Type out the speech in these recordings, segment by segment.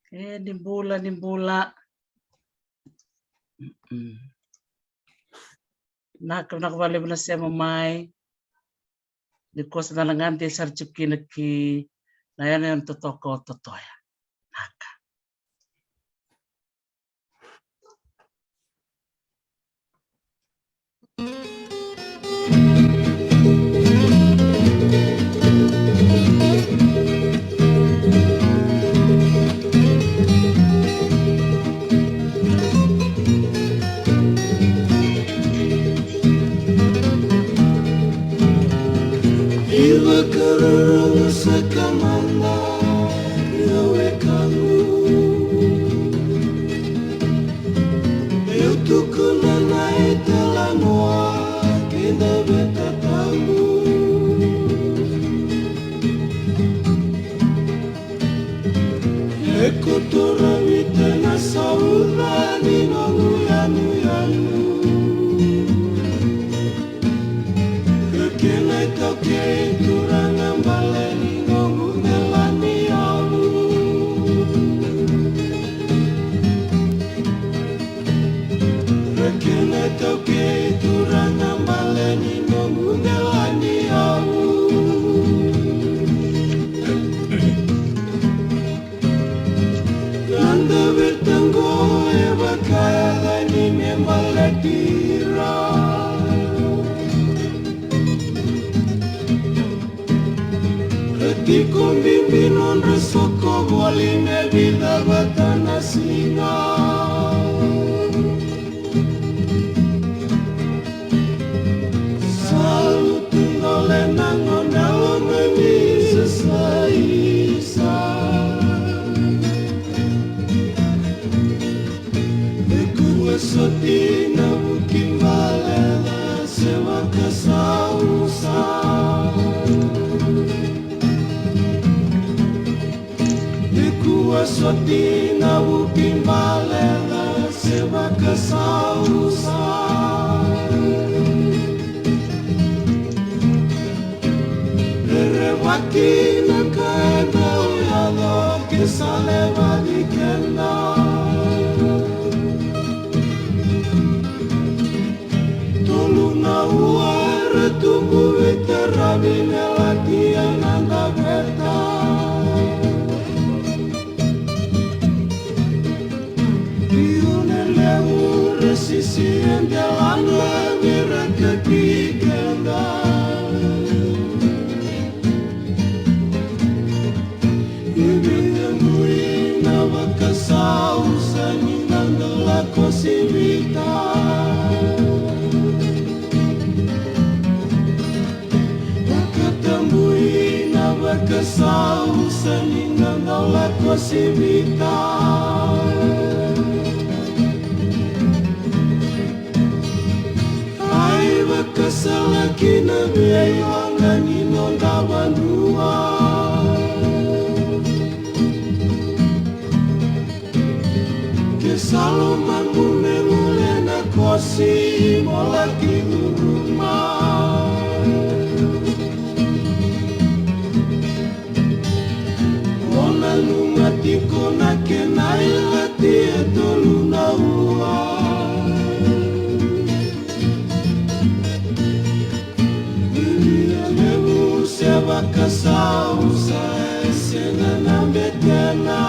Di bola. Nak balik na siya mamay. Di ko sa nalangan di sarjuki naki. Na yan yung totoo ya. Naka. Iba karurung sekamanda gawe kamu Eu tukuna nai telanua kita beta tamu Eko tora wite na saura ni nongu yanu Kenai tau kei turanga baleni ngongu ngelani amu Kenai tau kei turanga baleni ngongu ngelani amu Nanda bertanggo eba kaya ni membaletira Di kombimbi non resoko wali me vida batana singa Salu tunggole nangon dalam memi sesaisa Beku wasoti na bukim balela sewa kasausa Soti na buking balela seba kasausa Rewaki na kena uyalo kisale badi kena Tolu na uare tubu vitarabine lagi ananda beta Sisi yang jalan lebih kaki kenda Ibu temui nawa kasau Sani nandala kosivita Temui nawa kasau Sani nandala kosivita Kesalaki na biaya ngani nonda bandua Kesalo mangune mule na kosi molaki rumah Mona lumati kona kenai lati etolu na ua Kasausa sena nambetena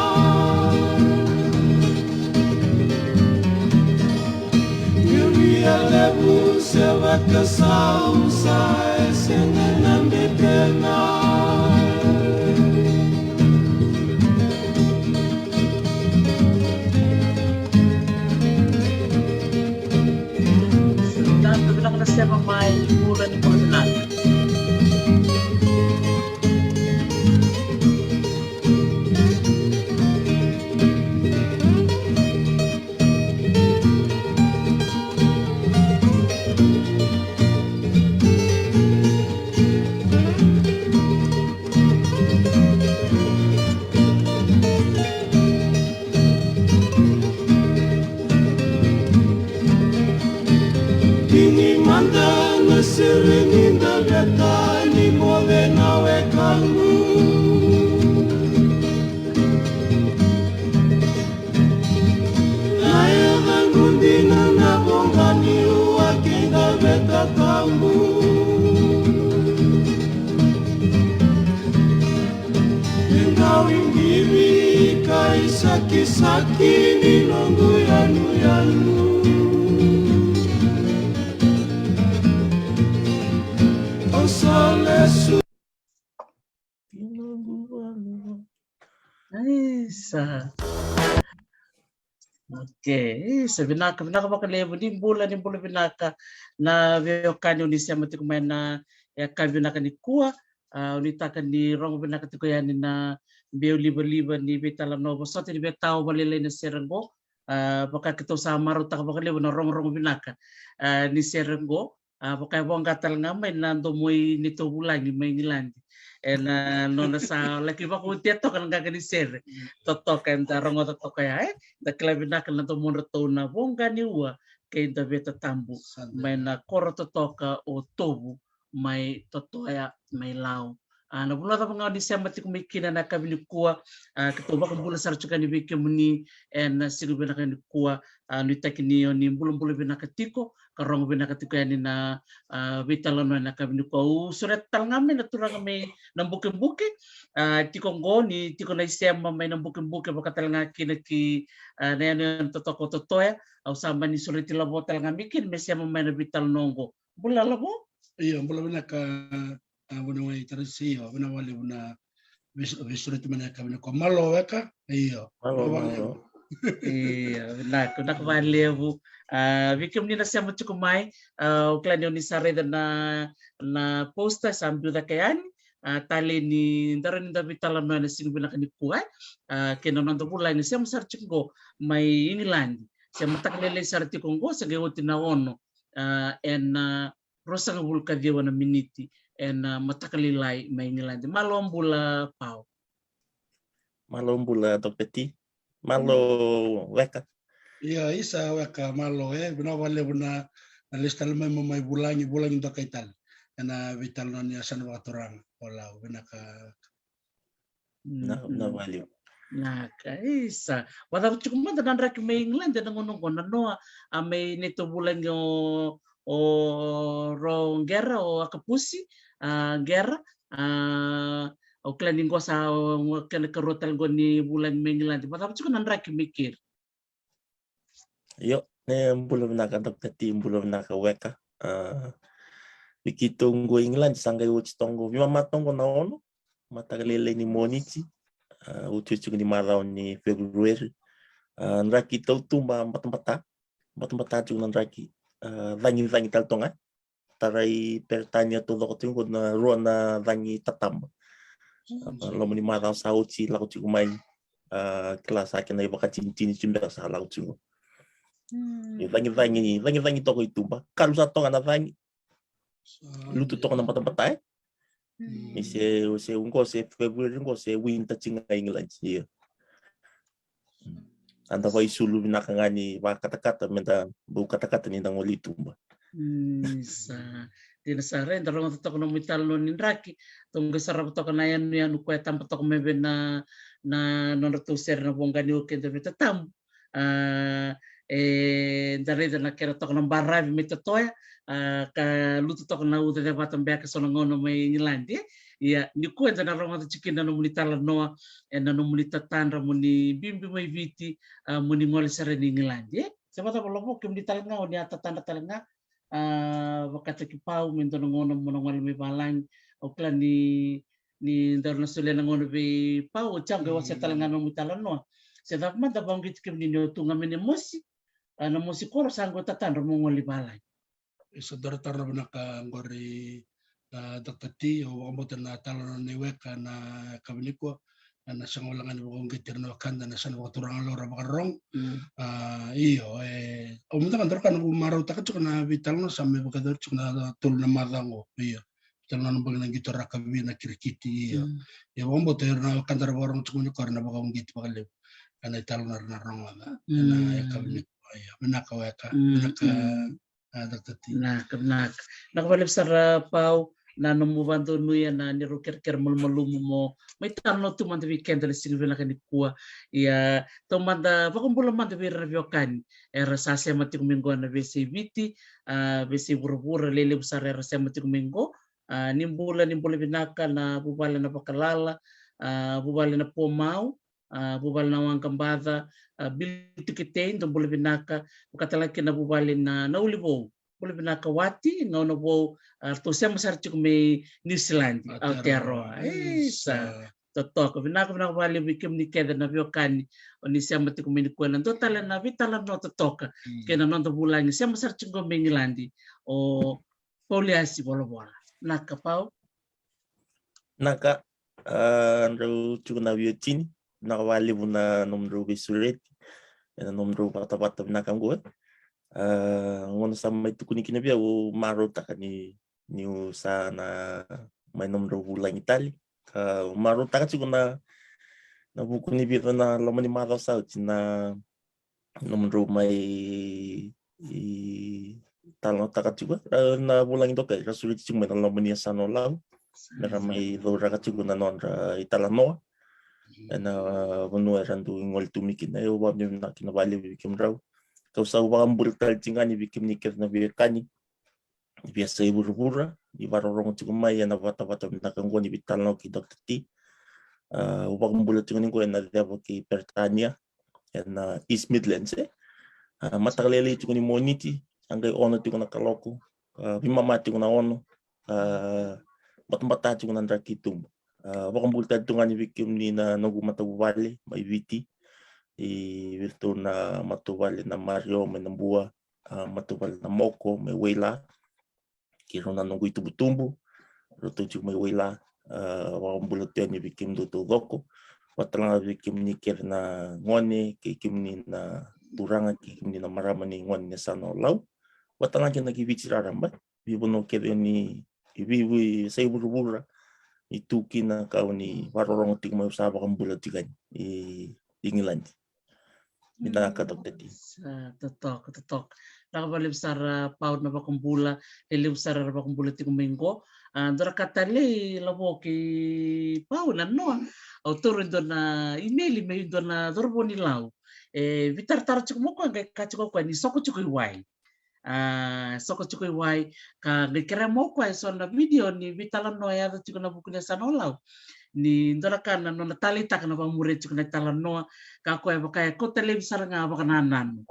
Yuria lebu seva kasausa sena nambetena Sudah bilang na siya mamay bulan ko na siringinda betani mole nawe kangu Naya kangundina na bongani uakinda beta kangu Engau ingimi kaisaki-saki ninongu yanu-yanu Salesu Isa. Okay, sa binaka makalebo ni bulan binaka na veokani unisia mati kumain na ya kan binaka ni kuwa unitaka ni rong binaka tiko yani na beo liba ni betala novo sote ni betao balile na serengo baka kito sa maro taka makalebo na rong binaka ni serengo pakai bong katal ngamay nando moy nito bulan ni may nilandi en nona sa laki ba ko tieto kan gagani ser toto kan tarong toto kaya da klabi na to to na bong gani wa kay da beta tambu may na koro toto ka o tobu may toto ya may lao na bula ta mga di siya mati kumikina na kabili kuwa kito ba kung bula sar chuka ni bike muni en sigu binaka ni kuwa ni takiniyo ni bulong binakatiko karong binakatiko yani na vitalon na kabili kuwa surat tal ngamin na turang may nambukin-buki tiko ngoni tiko na siya may nambukin-buki baka tal nga kinaki na yan totoko ya au samba ni surat tilabo tal ngamikin may siya may na vital nongo bula labo iya bula binaka buna wai tarisi yo buna wali buna visurit mana ka buna ko malo weka iyo Malo. iya nak valeu vikim ni nasa mo chukumai uklan ni sare na posta sambil da kayan tali ni daran da vitala na sinu bina kani kuai keno nando bulai ni sem sar chungo mai England sem taklele sar ti kongo sa gewoti na ono en rosa ngulka dewa na miniti en matakalilay may England malombula pau Malombula dokpeti. Malo weka. iya isa weka malo buna wali buna na lista lemai mamai bulangi da kaital na vital non ya san waturang wala binaka Na value. na kaisa wala chukuma da nandra ki may England na ngono kono no may nito bulan o ro guerra o akapusi guerra o klaningo sa kana karotal go ni bulan England patap chuko nandra ki mikir Yo, ne belum nak dokpeti belum nak weka. Begitu nggo England sanggai uci tonggo. Bima matongo na ono. Matakalele ni moniti. Uci ni marau ni Februari. Nraki tau tumba mata juga nraki. Rangi tal tonga. Tarai pertanya tu loko tunggu na ruana rangi tatam. Lomo ni marau sa uci lau cukup main kelas akan na iba cincin cimda sa lau cukup. Rangi toko itu ba. Kalau sa tonga na rangi. Lutu toko na mata se ungo se Februari ungo se winter cinga England ya. Anda vai sulu nakangani ba kata-kata menta bu kata-kata ni nang wali tumba. sa tinasare ndarong to kono mital no ninraki tunggu sarap to kana yan ko tam to mebe na non to ser na bongani o kende tam dari na kera to kono barra mita toya ka lutu to kono ude de batam beka sono ngono mai Ngilandi ya ni ko na ronga to chikinda no munitala no na no munita tanra muni bimbi mai viti muni ngol sare ni Ngilandi sebata lobo kim ditala nga o ni ata tanda talanga wakati kipau minto ngono monongol mi balang okla ni darna sule ngono be pau chang ga wasa talanga no mutala no sedap man da bangit kim ni tunga mini musi na musikoro sanggo tatan romongol li balang isa daratar na binaka ngori dokpeti o ambotan na talon ni weka na kabiniko na sang walangan bukong gitir na kanda na san waturang lora makarong iyo umutan kan kan maraw takat chuk na vital no samme bakador chuk na tul na madango iyo vital na bang na gitar kabi na kirkiti iyo ya bombo ter na kandar borong chuk ni korna bakong git bakale kana ital na rong na kabiniko iya menaka weka menaka dokpeti nak Nakabalip sa pau na numubanto nuya na niruker-ker malmalumo mo may tanong tu man weekend dali siguro na kanikua ya tomanda pakumbula man tabi reviokan era sa sematik minggo na BCVT BC buru-buru lele besar era sematik minggo nimbula binaka na bubala na pakalala bubala na pomau bubala na wang kambada bilti kitain to bula binaka katalaki na bubala na naulibo bula binaka wati ngau na bo to siya masarci may New Zealand Aotearoa sa totok binaka bali bikim ni keda na biokan oni siya mati ko may kuan to tala na vitala no totok kena non to bulan siya masarci ko may Ngilandi o poliasi bola nakapau naka ro chuna biotini nakawali muna nomro bisuret na nomro pata-pata nakanggo ngono sa may tukuni kinabia o maro takani niu sana may nomro bulan Itali ka maro taka chuna na buku ni biro na lamani maro sa na nomro may talong taka juga na bulan ito kay rasulit chuma na lamani sa no law na may lora ka chuna non ra Italanoa na vanu randu ingol tumikin na yo wabnya na kinabali bikim raw kausa wang bultal cingani bikim nikir na biekani biasa buru-buru di barorong cuma ya na bata-bata nakanggo ni bital no ki Dr. T wang bulat cingani ko na dia ki Pertania na East Midlands matakaleli cingani moniti angay ono tiko na kaloko bimamati ko na ono batmbata cingani na rakitum wang bultal cingani bikim ni na nagumatabuwali may viti virtu na matubali na Mario may nambua matubali na Moko may Wela kiro na nunggu itu butumbu rutuju may Wela wakambulot yan bikim duto doko watlang bikim nikir na ngone kikim ni na turanga kikim ni na marama ni ngone sa no law watlang yan nagibichiraram ba bibuno kiro ni ibiwi sa iburu-bura ituki na kau ni warorong ting may usaba kambulot tigan England binaka Dr. T. Totok. Nakabalib sa paud na bakumbula, ilib sa bakumbula ti kuminggo. Dora katali labo ki paud na no. Autor do na email may do na dorbo ni law. Vitar mo ko kay kachiko ko ni soko chikoy wai. Soko chikoy wai ka gikira mo ko so na video ni vitalan no ya chiko na bukunya sa no law. Ni ndoraka na no natalita kana ba murid chiko na talano ka ko kaya ko telebisar nga ba kananan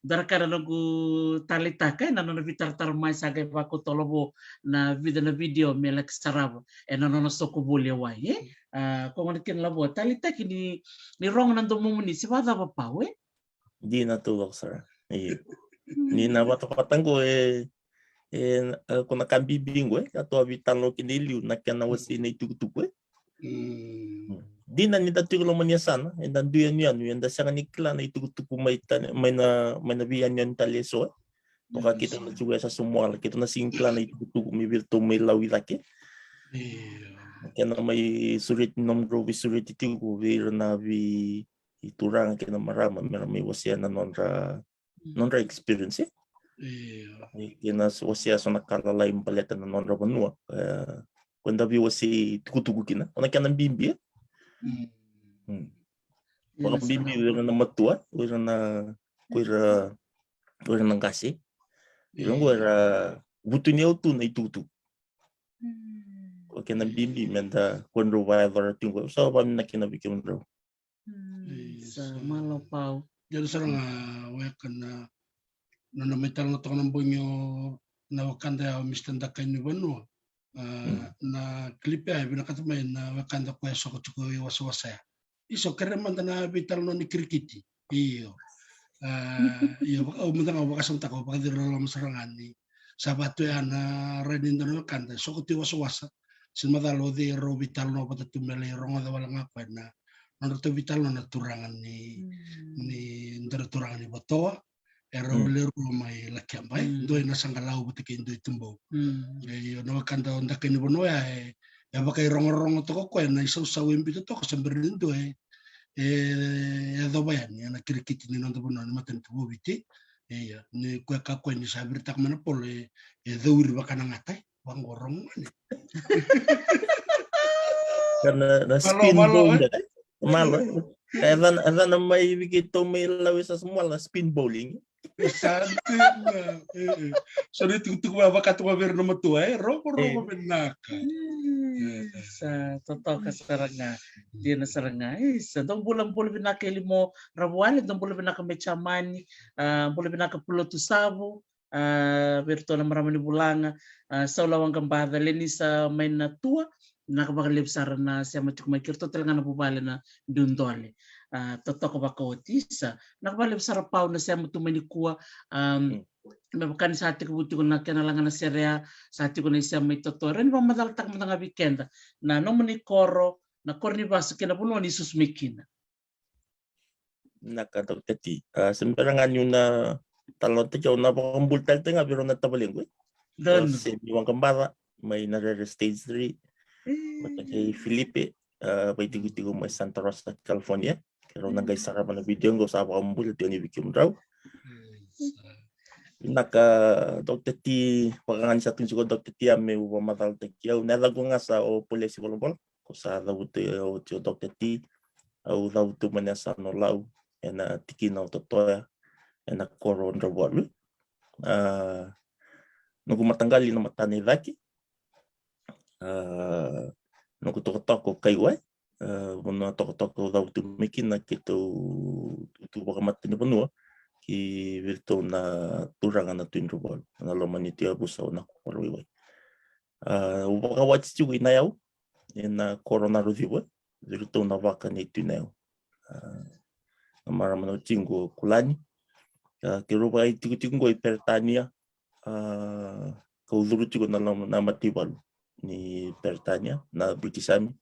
ndoraka na go talita kay na no vitar tarmay sa kay ba ko tolobo na video melak sarabo na no soko bolya wai ko ngon kin labo talita kini ni rong nando mo ni si wada ba pawe di natulog sir ni na patang ko kuna kambibing ato abitan lo kiniliu na kana wasi na itukutuk di na ni datu lo manya sana and dan duyan yan da sa kanikla na itukutuk may na biyan yan taleso baka kita na juga sa sumwala kita na singkla na itukutuk may virtu may lawi laki kana may surit nomro surit itu wir na vi iturang kana marama may wasi na nonra experience kina wasi aso nakalala yung paleta na non rabanua kunda bi wasi tukutuku kina ona kana bimbi baka bimbi wira na matua wira na kasi wira butu ni autu na itutu kana bimbi menda kundro waiver tingo so ba na kina bikim ro sa malopau jadi sarang wekan na metal na to ng bunyo na wakanda mistanda kanyo banu na klipe ay binakatamay na wakanda ko so ko waswasa iso kereman na vital no ni krikiti iyo manda ka wakasanta ko pagdiro lang sarangan ni sabato ya na redin no wakanda so ko waswasa sinmadalo di ro vital no patatumele ronga da wala ngapa na to vital no naturangan ni ndaturangan ni botoa Erobler may lakiam bay doy na sangalaw butikin doy tumbo yo no kanda onda ken bono ya bakay rong to ko na isaw sawim bito to kasi berlin do do bayan ya na kirikit ni non bono ni matan tubo biti Iya, ni kue kakue ni sabir tak mana pole dawir bakana ngatai bang gorong ni. Karena na spin ball dia kan. Malo. Kaya na may bigito may lawis sa semua lah spin bowling. Santai na. So ni tuk baka tu babir nama tua roko benaka. Sa totoo ka saranga di na saranga sa dong bulan binaka limo rabuan dong bulan binaka mechamani bulan binaka pulo tu sabu berto na marami ni bulanga sa ulawang gambada leni sa may na tua nakabakalib sara na siya matik may kirto talaga na bubala na dundole totoo ka baka otisa nakabalib sara pau na siya matumay ni kuwa bukan sa ating buti ko na kinalangan na serya sa ating ko na isang may totoo rin ba madaltak mo nga weekend na nomo ni koro na korni ba sa kinapuno ni susmikina Nakatok tati sembarangan yung na talon tayo na pakambultal tayo nga pero natabaling ko doon kasi yung kambara may stage 3 matagay Felipe may tigo-tigo may Santa Rosa California pero nanggay sa kapan na video ko sa pakambultal yung ibikim raw Dr. T pakangan sa tunjuk Dr. T ame umatal takiau nalago nga sa o polisi volleyball ko sa daw to Dr. T au daw to manasa no lau ena tikina totoya ena koron robolu nung matanggali na matani laki nung toko kaiwai muna toko daw to mikina kito tu baka matini panua ki virtu na turangan na twin robol na loman iti abusaw na korwiwai ubaka watch juga inayaw na corona review virtu na vaka ni tinayaw namara mano chingo kulani kiruba iti chingo hipertania kauduru juga na matibal ni hipertania na bikisami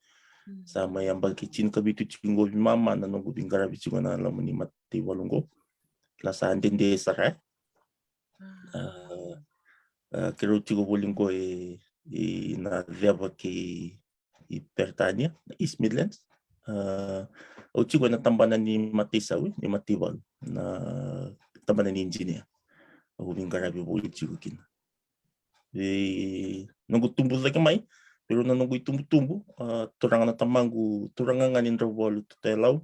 sama yang bagi chin kabitu chingo mama na nunggu bingkara bicingo na laman ni matibalunggo Klasan din de sara kero tigo boling ko na viaba ki hipertania East Midlands o tigo na tambanan ni Matisawi ni Matibal na tambanan ni engineer o bingarabi bo tigo kin nunggu tumbuh lagi mai pero na nunggu tumbuh turangan na tamangu turangan nganin robol tutelaw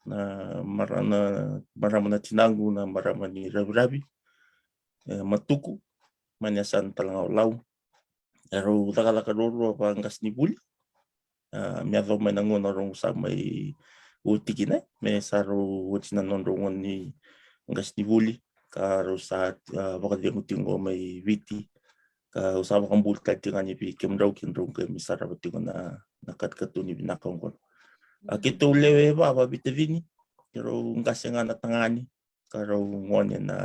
na marama na tinangu na marama ni rabi-rabi matuku manyasan talang law ero takalakadoro pangkas ni buli miado may nangon rong sa may utikina may saro wachinanon rongon ni ngas ni buli karo sa baka di utingo may viti ka usama kang bulka tingan ni kimraw kinrong kay misara batingo na nakatkatu ni binakong ko Kito lewe ba bitavini pero kasi nga natangani karo ngon na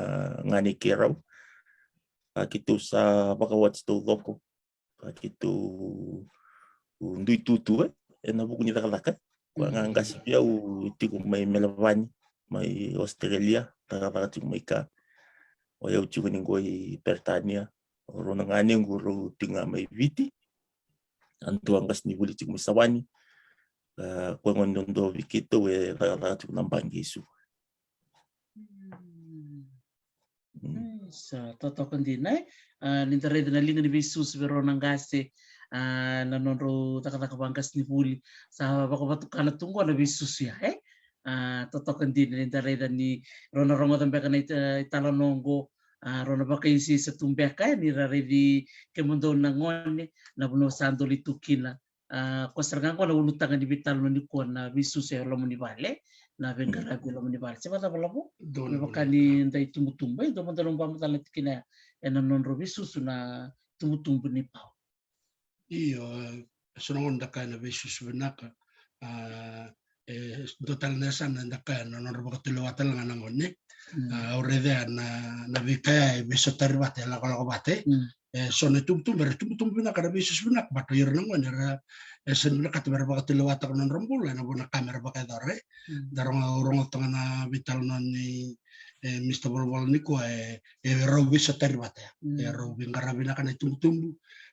ngani kiraw kito sa bakawats to loko kito undui tutu na buku ni takalaka nga kasi piaw iti ko may Melavani may Australia takapaka may ka o yaw tigo ningoy Pertania oro ngani nguro tinga may viti antuang kas ni buli tigo may sawani kung nondo vikito ratu ng banggisu. Sa totoo kundi na nintare na linga ni Jesus pero nangasi nanonro takabangkas ni buli sa bakabatukan na tunggu na Jesus ya totoo kundi nintare ni rona rongo tambe kana italonongo rona bakaisi sa tumbeka ni raredi kemundo nangone na buno sando litukina kosarang ko na ulutangan di bital no ni ko na bisus e lo ni vale na vengara ko lo ni vale sa bata bala po do bakani ndai tumutumba do mandalong pa matalat kina en non ro bisus na tumutumba ni pau iyo sonong ndaka na bisus benaka total nesa ndaka non ro bakatilo watal nga ngone already na vikaya bisotar bate la ko bate so tum na kada bisus benak bato yer nang wana sen benak at merba katilo watak non rombol na bona kamera ba dare darong urong tanga na vital non ni Mr. Bolbol ni ko robi sa teribate robi ngarabi na kana tum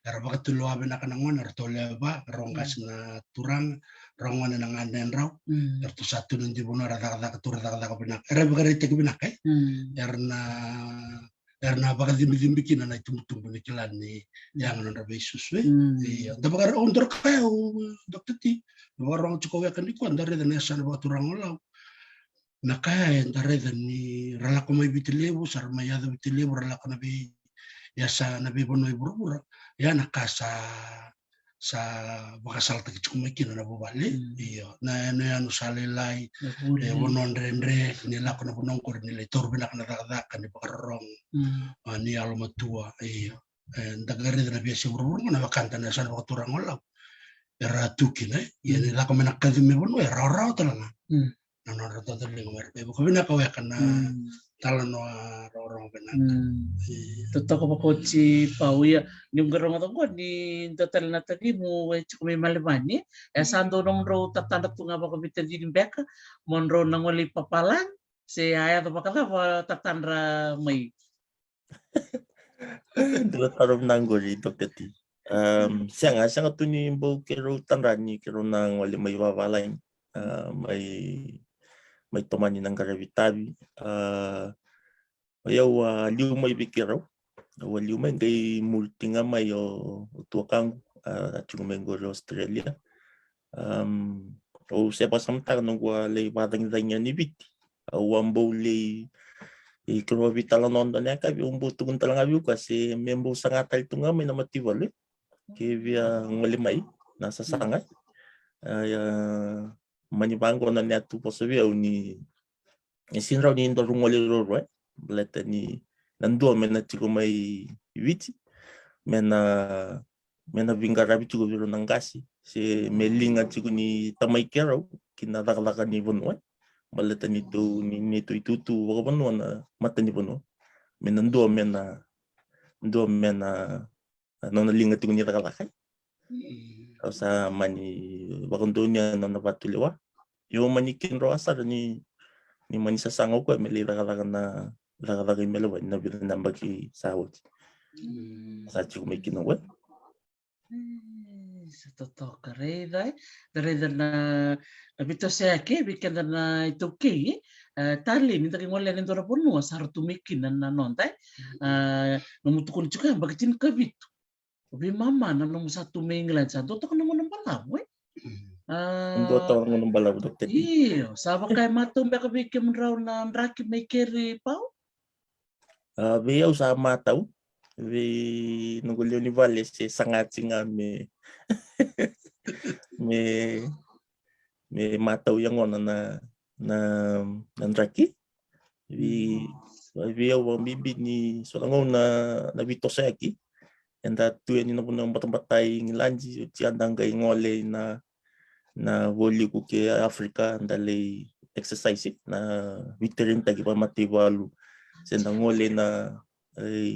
era ba katilo abe na kana ngona tole ba rongkas na turang rongan nang anden raw ertu satu nanti bono rata kata benak era bagari tek benak erna bakal dimbikin na tumbu nikilan ni yang non rabe suswe iya da bagari onder kayo dokter ti orang cukup ya kan di kuan dari dan esan waktu orang law nakaya dari dan ni ralako may bitilibu sarma yada bitilibu ralako nabi yasa nabi bono ibura ya nakasa sa bakasal tak cukup makin na bubali iyo na anu salilai bono andre ni lako na bono kor ni leitor binak na kan di bakarong ni almatua iyo dagari dan nabi yasa ibura na bakanta na esan waktu orang law era tukin yani la ko menak kadimi bon era raw talanga no raw talanga mer be ko bina ko yakana talano raw benak Totoo ko kochi pauya nim garong ato ko ni total na tagi mo chukumi malimani sando nong raw tatanda tunga ba ko bitter di beka monro nangoli papalang si aya to bakala tatandra mai Dua tarum nanggori dokter ti. Siang tu ni bau kero tanrani kero nang wali may wawalain may tomani ng karavitabi ayaw liu may bikiro liu may kay multinga may tuwakang at yung may goro Australia o sepa samtang nung walay batang danya ni biti wambo lay kero vitala nondo niya kabi umbo tugun talang abiw kasi membo sangatal tunga may namatiwali kaya malimay nasa sangay manibango na niya tupo sa biyaw ni sinraw ni indor ngoliro baleta ni nanduwa mena chiko may witi mena bingarabi chiko biro ng gasi si melinga chiko ni tamay keraw kinadakalaka ni bonwa baleta nito itutu waka bonwa na mata ni bonwa menanduwa mena nung nalingat ko niya takalakay. Sa mani bakundo niya nung napatuliwa. Yung manikin ro asar ni mani sasangaw ko, may lirakalang na lirakalang melawa na binanambag sawot. Sa chiko may kinuwa. Sa totoo ka rin dari na nabito siya ke bikin na ito ke tali minta kong wala nito na po no sa tumikin na nontay namutukon juga bagitin kabito Obi mama na nung sa tuminglan sa toto ka naman ng balaw Doto ang nung balaw dokter. Iyo, sabi kay matumbe ka bikin raw na raki may keri pao? Biyaw sa mataw. Nungulyo ni Vales sangat singa may mataw yung na raki. Biyaw ang bibi ni solangaw na nabito sa aki. And that tuya ni napuno ng batang-batay ngilanji andang kay ngole na woli ko ke Africa andalay exercise na veteran tagi pa matiwalu sendang ngole na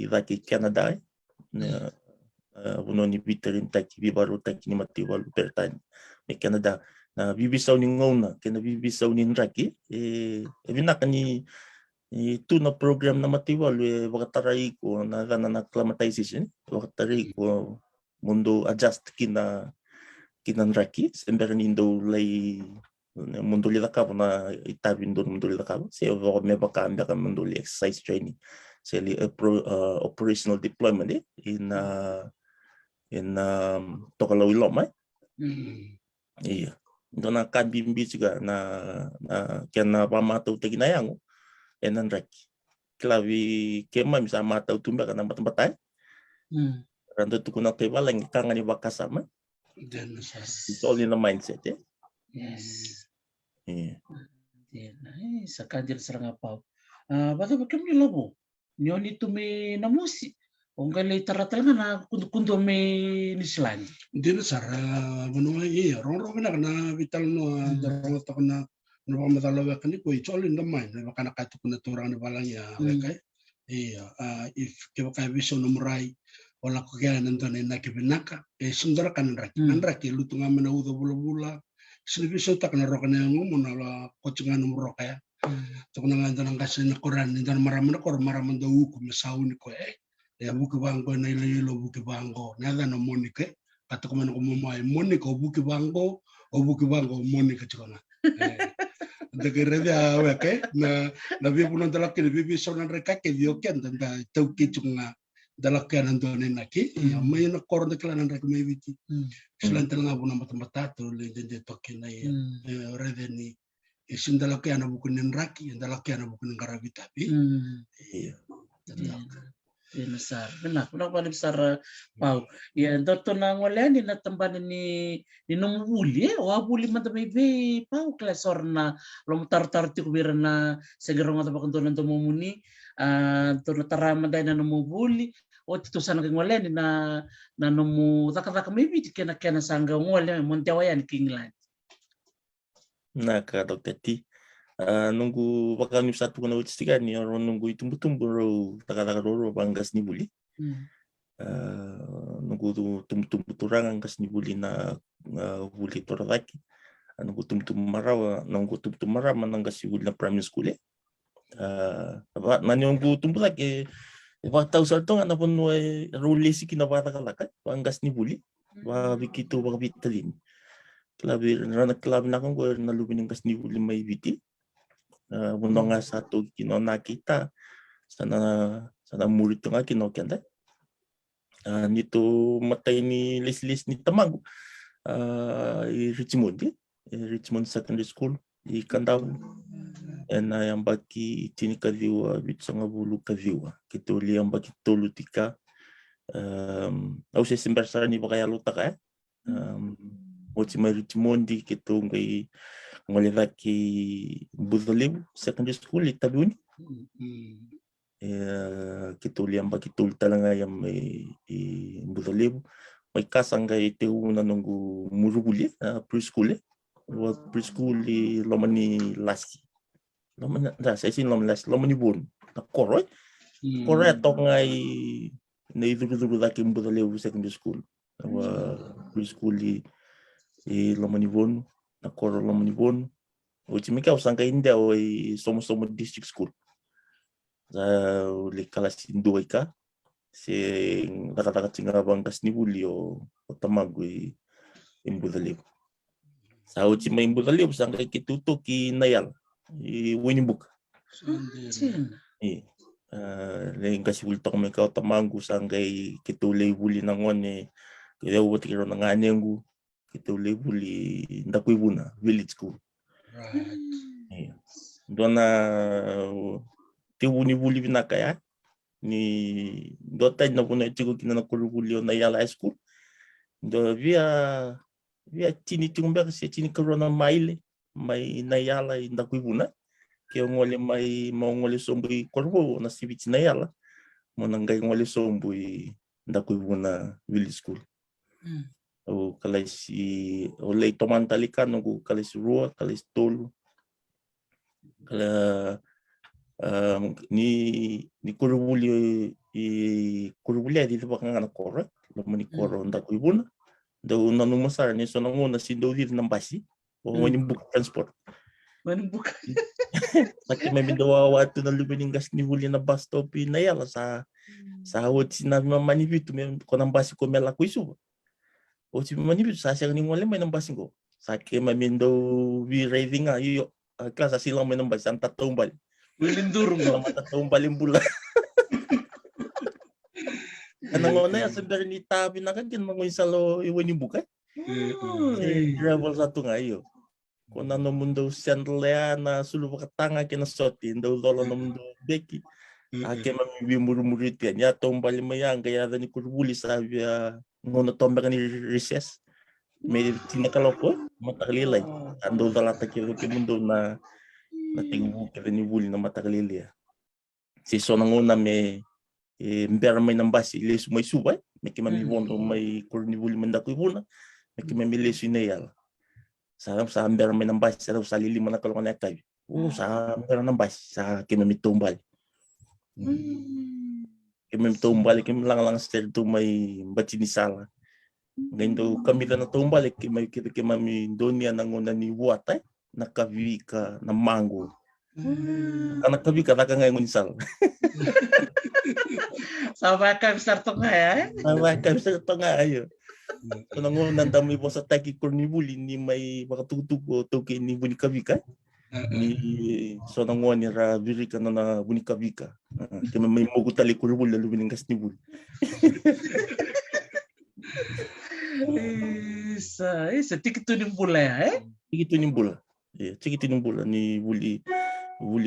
raki Canada na puno ni veteran tagi bibaru tagi ni matiwalu pertan may Canada na bibisaw ni ngona kena bibisaw ni raki binaka ni itu na program na matiwal wakataray ko na acclimatization wakataray ko mundo adjust kinanraki sember nindo lay mundo lilakab na itabin doon mundo lilakab siya may bakanda ka mundo li exercise training siya operational deployment in Tokalaw Ilomay iya doon na kabimbi juga na kaya na pamataw taginayang enan raki klavi kema misa mata utumba kana batay rando tukuna tebala ngi kanga ni bakasama it's all in the mindset Yes yeah sa kanjil sarang apaw baka bakem ni labo nyoni tumi na musi ongali taratal na kundo me nislan din sar bununga ron na vital no darong to na no matalawa kan ko it's all in the mind na kana katu kuna turang ni balanya okay if ke ka vision numrai wala ko kaya nanto na kibinaka sundara kan raki lutunga mana udo bula serviso tak na rokana ngumo na kocungan numro kaya to kuna nganda nang kasi na koran ndan maraman ko maraman do ku masauni ko buku bangko na ilo buku bangko na da no monike kata ko man ko mamay Monica buki bango Monica chikona daga revia weke na bibu non dalak ni bibi sonan reka ke dio ken tanda tau kichunga dalak kan andone naki ya may na koron de klanan rek may witi slan tanga bu na mata to le de toke na ya reveni isin dalak kan bu kunin raki dalak kan bu kunin garabita bi iya besar benar paling besar pau ya dotto na ngoleni na tambani ni nunguli wa buli mata bebe pau klesorna lo tar ti kubirna segero ngata pakuntonan to mumuni to tarama dai na numubuli o to sana ngoleni na numu taka maybe kena sanga ngole montewayan kingland na ka Dr. T nunggu bakal satu kena ucistikan ni orang nunggu itu tumbuh taka roro banggas ni buli nunggu tumbuh turang angkas ni buli na buli toraki nunggu tumbuh marah mananggas si buli na primary school apa nunggu tumbuh lagi tahu saltong anak pun rule si kinabata kalakat banggas ni buli wa bikitu bang bitalin klabi na kang ko nalubin ng kas ni buli may biti mundo nga satu kinona kita sana murid nga kinokenda nito matay ni Leslie ni Tamang Richmond Secondary School di Kandaw na yang baki tini kadiwa bitsanga bulu kadiwa kito liang baki tolu tika au se simbersara ni bakaya luta Oti may Richmond di kito ngay ngolaki Budoliw Secondary School itabuni kito liang baki tolu talanga yang may Budoliw may kasang kay teu na nunggu murubuli preschool preschool lomani lasi lomani sin lomani bun na koroy to ngay na iduru laki Budoliw Secondary School preschool lomani bun na koro lomani bun uchimika usanga inda o somo district school sa uli kalas indoi ka si nakataka tinga bangkas ni Bulio o tamagui Budoliw sa uchima Budoliw usanga kituto ki nayal winibuk leng kasi ulta ko meka tamangu usanga kitulay buli nangone kaya uwati kiro nanganengu kitulay buli ndakuibuna village school dona tiwuni buli binakaya ni dota na kuna chigo kina nakulubuli na yala high school do via chini tingumba kasi chini corona maile mai na yala ndakuibuna kaya ngole mai ngole sombui korbo na sibiti na yala monangay ngole sombui ndakuibuna village school o kalasi o lei tomantalikan nunggu kalasi ruwa kalasi tolu kala ni kurubuli di bakang anak korek lamani koro ndak ibuna do nanu masar ni so nanguna sindo dir nambasi o wani book transport Pati may bidawa watu na lubining gas ni buli na bus stop na yala sa hawat sinabi mamanipito may konambasi ko mela ko isu o si manipito sa siya ni wala may nambasi ko sa ke mamindo we raving ayo klasa silang may nambasi ang tatong bali Wilindurong mo. Tatong balimbula. Anong na sa bernita pinakakin mga isalo iwan yung bukay. Travel sa ito nga iyo. Kung ano mundo sandalya na sulu pakatanga kinasotin daw lola na mundo beki. Ake mamibi murumurit yan. Yatong balimayang kaya ni kurbuli sabi ngono tomba ka ni recess. May tinakalaw ko matakalilay. Ando dalata kilo mundo na natinggu kaya ni buli na matakalili. Si so nanguna may mbera may nambasi ilesu may subay. May kimamibono may kornibuli mandako ibuna. May kimamilesu inayal. Sa mbera may nambasi sa lilima na kalungan na kayo. Sa mbera nambasi sa kimamitumbal. Kimamitumbal kimlang stel to may bachinisala. Ngayon do kami na tumbal kimami donya nanguna ni buatay. Nakavika na mango. Nakavika na ka ngayon sal. Sama kami sa ito nga eh. Sama kami sa ito nga ayo. Nangunan dami po sa taki ko ni Buli ni may makatutugo toke ni Bunikabika. Ni so nanguan ni ra birika na Bunikabika. Kaya may mugo tali ko Buli lalu biningas ni Buli. Isa tikitu ni bula ya, Tikitu ni Bula. Tikitu ni Bula ni Buli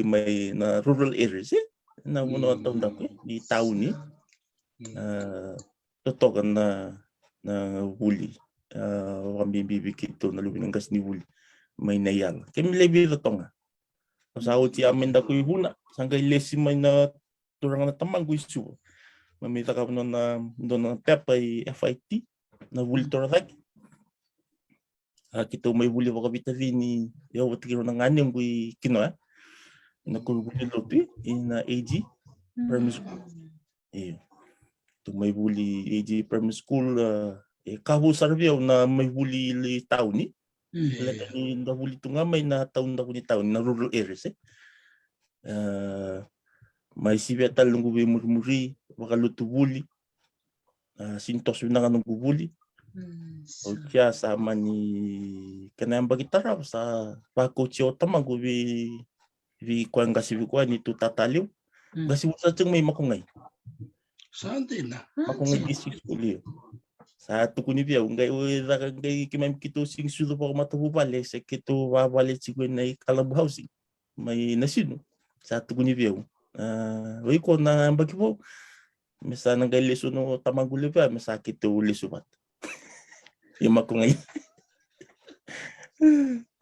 may na rural areas na muna taon dako di taon ni totokan na Buli kami bibikito na luminanggas ni Buli may nayang kami lebi to nga sa uti amin dako ihuna sangkay lesi may na turang na tamang guisu mamita ka na doon na pepay FIT na Buli torak kita may Buli wa kabitavi ni yo watikiro na nganim kui kino na kulbuli lopi na AG primary school. Tu may Buli AG primary school kahu sarbiaw na may Buli li taon ni. Lata ni na Buli tu nga may na taon ni taon na rural areas may sibetal ng gubi murmuri wakalutu Buli. Sintos na kanong Buli. O kaya sama ni kanayang bagitara sa pakocho tamang gubi vi kuan kasi vi kuan itu tataliw kasi sa chung may makungay Saan din na? makungay district school sa tukuni biya ngay kimay kito sing sudo pa matabu bale sa kito babale siguro na kalab housing may nasino sa tukuni biya oi ko na bagibo mesa nang leso no tamaguli pa mesa kito lisubat yung makungay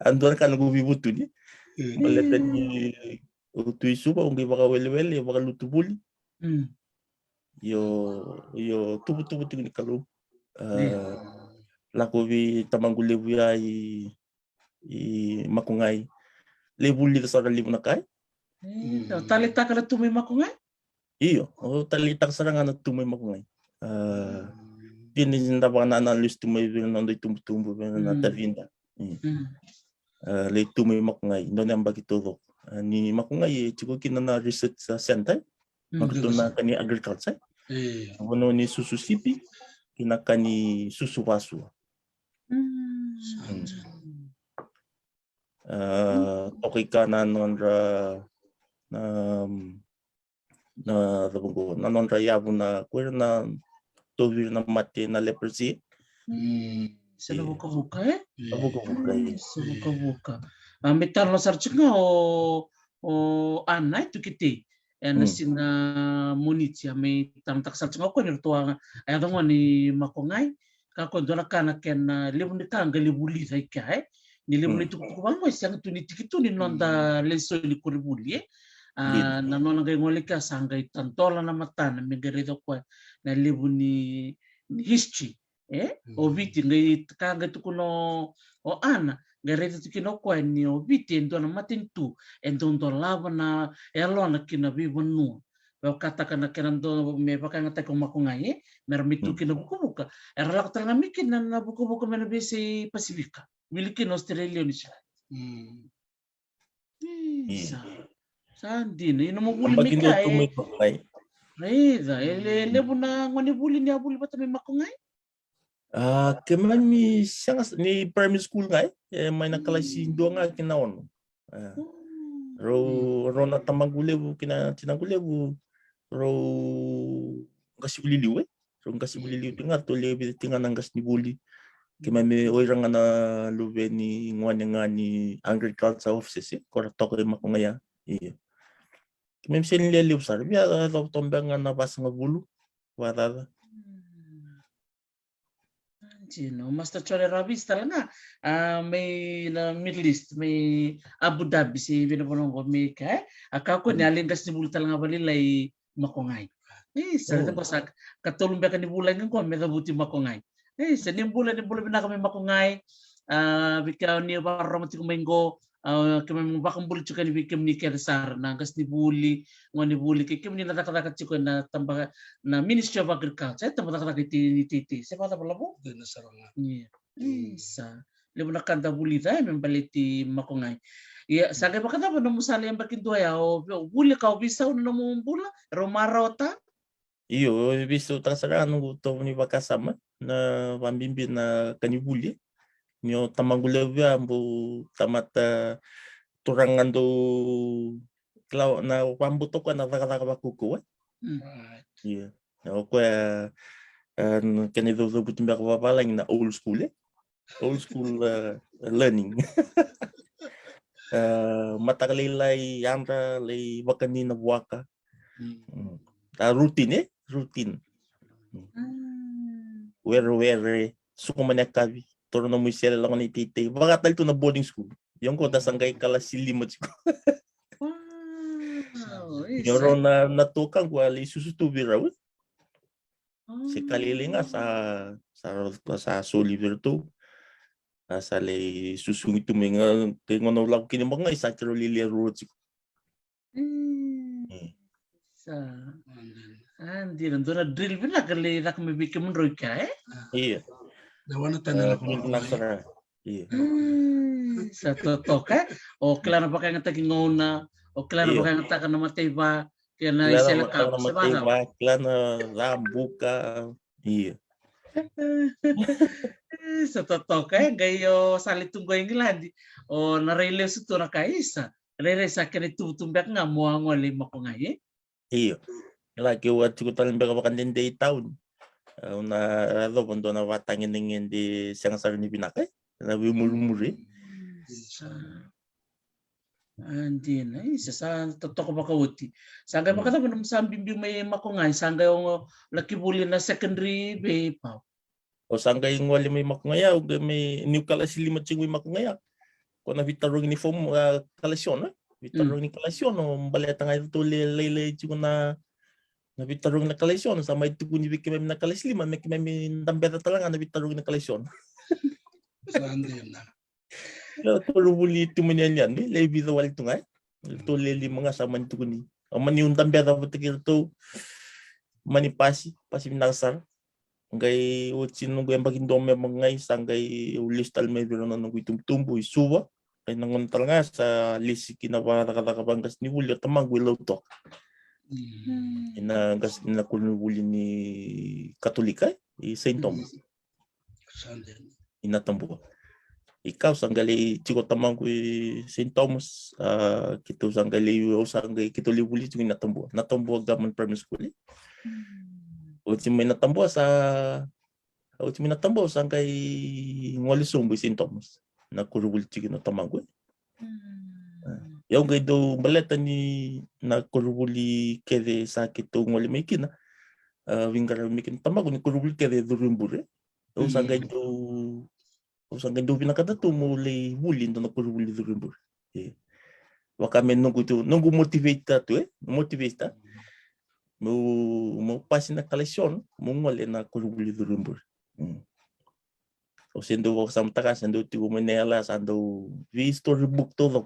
andor ka nagubibuto ni malatan ni utu isu ba ungi baka wele baka lutubuli yo tubu ni kalu lako bi tamanggule buya i makungay lebuli sa limu na kay talita ka na tumay makungay iyo talita sa nga na tumay makungay Pininda ba na analyst tumay na ndoy tumbo na tavinda le tumay makungay ndo nang bagituro ni makungay chiko kinana research center magtuna kani agriculture wono ni sususipi kinakani susuwasu okay ka na nonra na rabungo na nonra yabu na kwera na tovir na mate na leprosy sa buka buka metal no sarchinga o anai tu kiti na singa munitia me tamtak sarchinga ko ni tua ay dong ni makongay ka ko dona kana ken lebu ni kanga lebuli sai kai ni lebu ni tu ko bango sang tu ni tikitu ni nonda leso ni kuribuli na nona ngai ngolika sangai tantola na matana megeredo kwa na lebu ni history o viti ngai kanga tu kuno o ana ngai tu kino kwa ni o viti ndo na matintu ndo lava na elona kina bibonu o katakana kenando me pakanga ta ko makungai mermitu kino buka era la tanga mikina na buku mena bisi pasifika miliki no Australia ni sa Sandi ni mo buli mikai. Reza ele buna ngoni buli ni abuli bata me makungai. Keman mi sangas ni primary school ngai may nakalasi do nga kinaon. Ro na tamagulebu kina tinagulebu ro gasibuliliw ro gasibuliliw tinga to lebi tinga nangas ni buli. Keman mi oirang na lube ni ngani agriculture office ko to ko makungaya. Iya. Kami misalnya lihat besar, biar atau tombangan apa sangat bulu, warada. Cino, Master Chole Rabis talaga, may na Middle East, may Abu Dhabi si binabonong may kaya, ako ni alin kasi bulu talaga balilay makungay. Sa ko sa katulong ba kanil bulay ng ko, may kabuti makungay. Sa nimbula na kami makungay, bikaw ni Baromati Kumengo. Kami bakang buli chuka ni bikim ni Kersar na gas ni buli ngoni buli kikim ni nakaka chuka na tamba na Ministry of Agriculture tamba nakaka ni titi sepata balabo na saranga sa lebo nakanta buli ta membaliti makungay ya sagay bakata ba no musali ang bakin tuya o buli ka bisa no mo bula romarota Iyo, visto tasarano to ni wakasama na pambimbi na kanibuli. Nyo tamangulevya ambu tamata turangan do klaw na pambuto ko na rakaka bakuko. Right. Iya. Na ko kanido do butimba ko papalang na old school Old school learning. Matakalilay yanda lay wakani na buwaka. Routine. Where sukumanakabi. Toro na mo isela lang ni tite. Baka tal to na boarding school. Yung ko tasangay kala silimat ko. Wow. Yoro na natukang ko ali susutubi raw. Si kalilinga sa Soliver to. Sa lay susungit tuminga kay ngono lang kini mga isa kero lilia roads. Hindi nandun na drill mo na gali na kami bikin mo ka Iya. Nawana tanala ko Nasara. Iya. Sa totoo ka? O kailan pa kayo nagtaging na? O kailan pa kayo nagtakan na matay ba? Kaya na isela ka sa baraw? Kailan na rambuka. Iya. Sa totoo ka? Gayo salitong goyang ilandi. O narelew sa ito na kaisa. Narelew sa kanitutumbyak nga mo ang walima ko nga Iyo. Lagi wat ko talang baka makandin day town. Na ado pondo na watangin ngin di siyang sar ni binakay. Na bumurmuri. Hindi na sa totoo ko makauti. Sangay makata mo naman sa bimbing may makungay. Sangay yung lakibuli na secondary bay pa. O sangay yung wali may makungaya. O may new kalasili matsing may makungaya. Kung na vitarong uniform kalasyon. Vitarong ni kalasyon. O baleta nga ito lay na nabitarong na kalasyon sa may tugon ni Vicky na kalasliman may tambeta talaga na bitarong na kalasyon. Saan din na. Pero turubuli tumunyan yan ni lebi the wal tungay. To leli mga saman tugon ni. Amani yung tambeta patikir to manipasi pasi minasar. Ngay utsin nung yung bagindome mga sangay ulistal may biro na nung itumtumbo isuwa. Ay nangon talaga sa lisi kinawara katakabangas ni Julio tamang willow talk. Ina gas na kunubuli ni Katolika Saint Thomas. Inatambo. Ikaw sanggali chiko tamang ko Saint Thomas kito sanggali sangay kito libuli chiko inatambo. Natambo gaman primary school. Utsi may natambo sangay ngwalisong Saint Thomas. Na kurubuli chiko na tamang ko. Yung gado baleta ni na kurubuli kede sa kito ngoli mekin wingara mekin tamago ni kurubuli kede durumbure usangay do pinakada to muli bulin to na kurubuli durumbure waka men nungu motivate ta to motivate ta mo pasi na kalasyon mo ngoli na kurubuli durumbure o sendo wak samtaka sendo tigo menela sando vi storybook to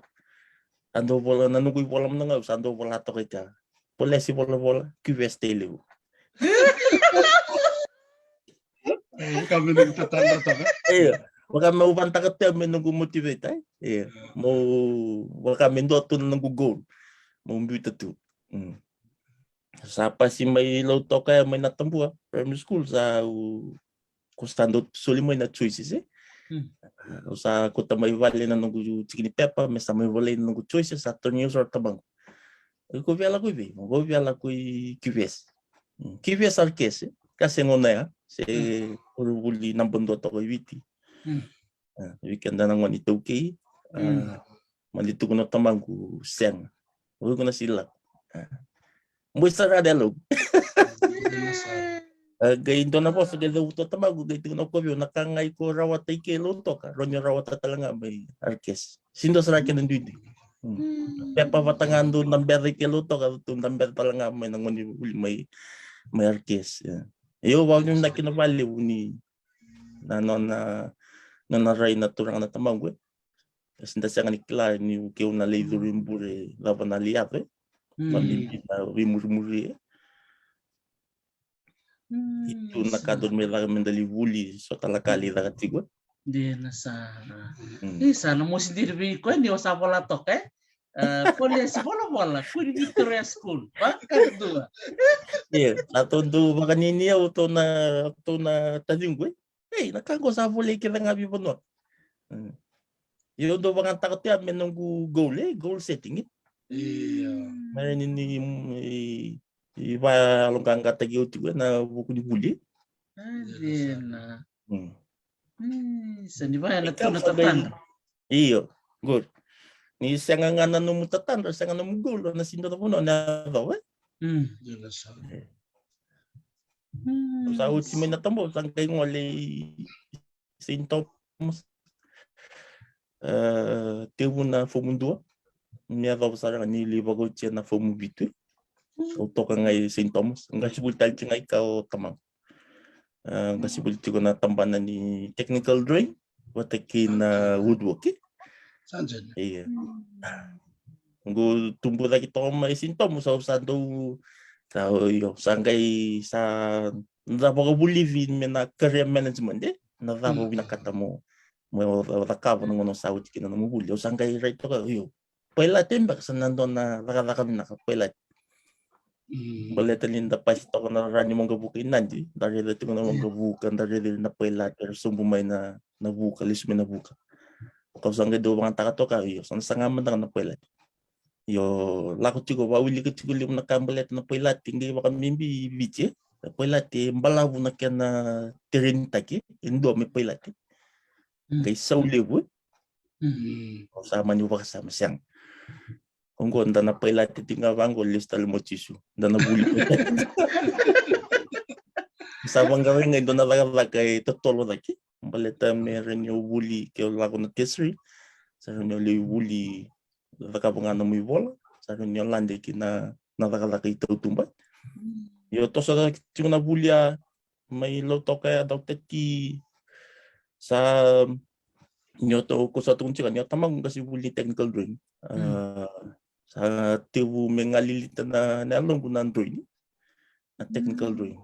ando bola nanungui bola menengah ando bola to kita polisi bola QST lewu Kami nagtatanda to ka? iya baka mau bantakat ya menunggu motivate iya mau baka mendo to nunggu goal mau buta tu sapa si may low to kaya may natambu primary school sa kustando solimo na choices Usa ko tamay vale na nung chikini pepa, mesa may vale na nung choices sa torneos or tabang. Ko viala ko vi, ko viala ko QVS. QVS arkes, kasi ngona ya, se urubuli nambondo to ko viti. Weekend na nang manito kay, manito ko na tamang ko sen. Uy ko na sila. Muy saradelo. Gay do na po sa gado to tamago gay tingno ko yo nakangay ko rawatay kilo to ka ronyo rawata talaga may arkes sindo sa rakin nduidi pepa watangan do number kilo to ka to number talaga may nangoni may arkes yo wag yung nakinabali ni na naray na turang na tamago sinda siya nga nikla ni ukiw na leidurin bure laban na liap mamimpi na rimurmuri itu nakadon may lang mendalivuli so talakali na katigo di na sana sana mo si dirbi ko hindi sa wala to Kuliah si bola-bola, kuliah Victoria School. Bakal dua. Iya, atau tu makan ini atau na tadi gue. Nakanggo sa boleh kita ngabi penuh. Yung do mga takot yan, may nunggu goal setting. Iya. Meron ini iba along kang katagi juga na buku dibuli. Adina. Sandi ba na Ikaw to na sabay, tatanda? iyo, good. Ni siya nga nung tatanda, siya nga nung goal, na sinda na po na daw eh. Jelas. Sa uti may natambo, sang kayo wali St. Thomas. Teu na fomundua. Minha avó sarang ni liba ko siya na fomubitu. Auto ka ngay St. Thomas. Ang kasibultal siya ngay kao tamang. Ang kasibulti ko na tambanan ni technical drawing. Watakin na woodwork. Sanjen. Iya. Ang tumbo na kita ko may St. Thomas. Sa usado tao yo. Sangkay sa nadapo ko bulivin may na career management eh. Nadapo binakata mo. May rakabo ng unong sawit kina na mubuli. O sangkay right to ka yo. Pailat din ba kasi nandun na kami nakapailat. Balita linda pa ito ko na rani mong gabukin nandi. Dahil ito ko na mong gabukan, dahil na pailat. Pero sumumay na nabuka, lismi nabuka. Kung saan gado mga takato ka, yo. Saan sangaman na napailat. Yo, lakot ko, wawili ko tiguli mo nakambalit na pailat. Hindi ba kami bibichi. Pailat, mbalawo na kaya na tirintaki. Indo, may pailat. Kaya sauliwo. Kung sama niyo ba kasama siyang. Kung ganda na pailat tinggal bangko lista mo tisu dan nabuli ko. Sabang gawin ngayon na lang kay totoo lagi. Balita meron yung buli kay lago na tisri. Sa rin yung buli nakabungan na may bola. Sa rin yung landi kina nakakalaki ito tumbat. Yo to sa yung nabulya may loto kaya daw tati sa nyo to ko sa tungkol niya tamang kasi buli technical drawing. Sa tiwo may ngalilita na alam ko na drawing. Na technical drawing.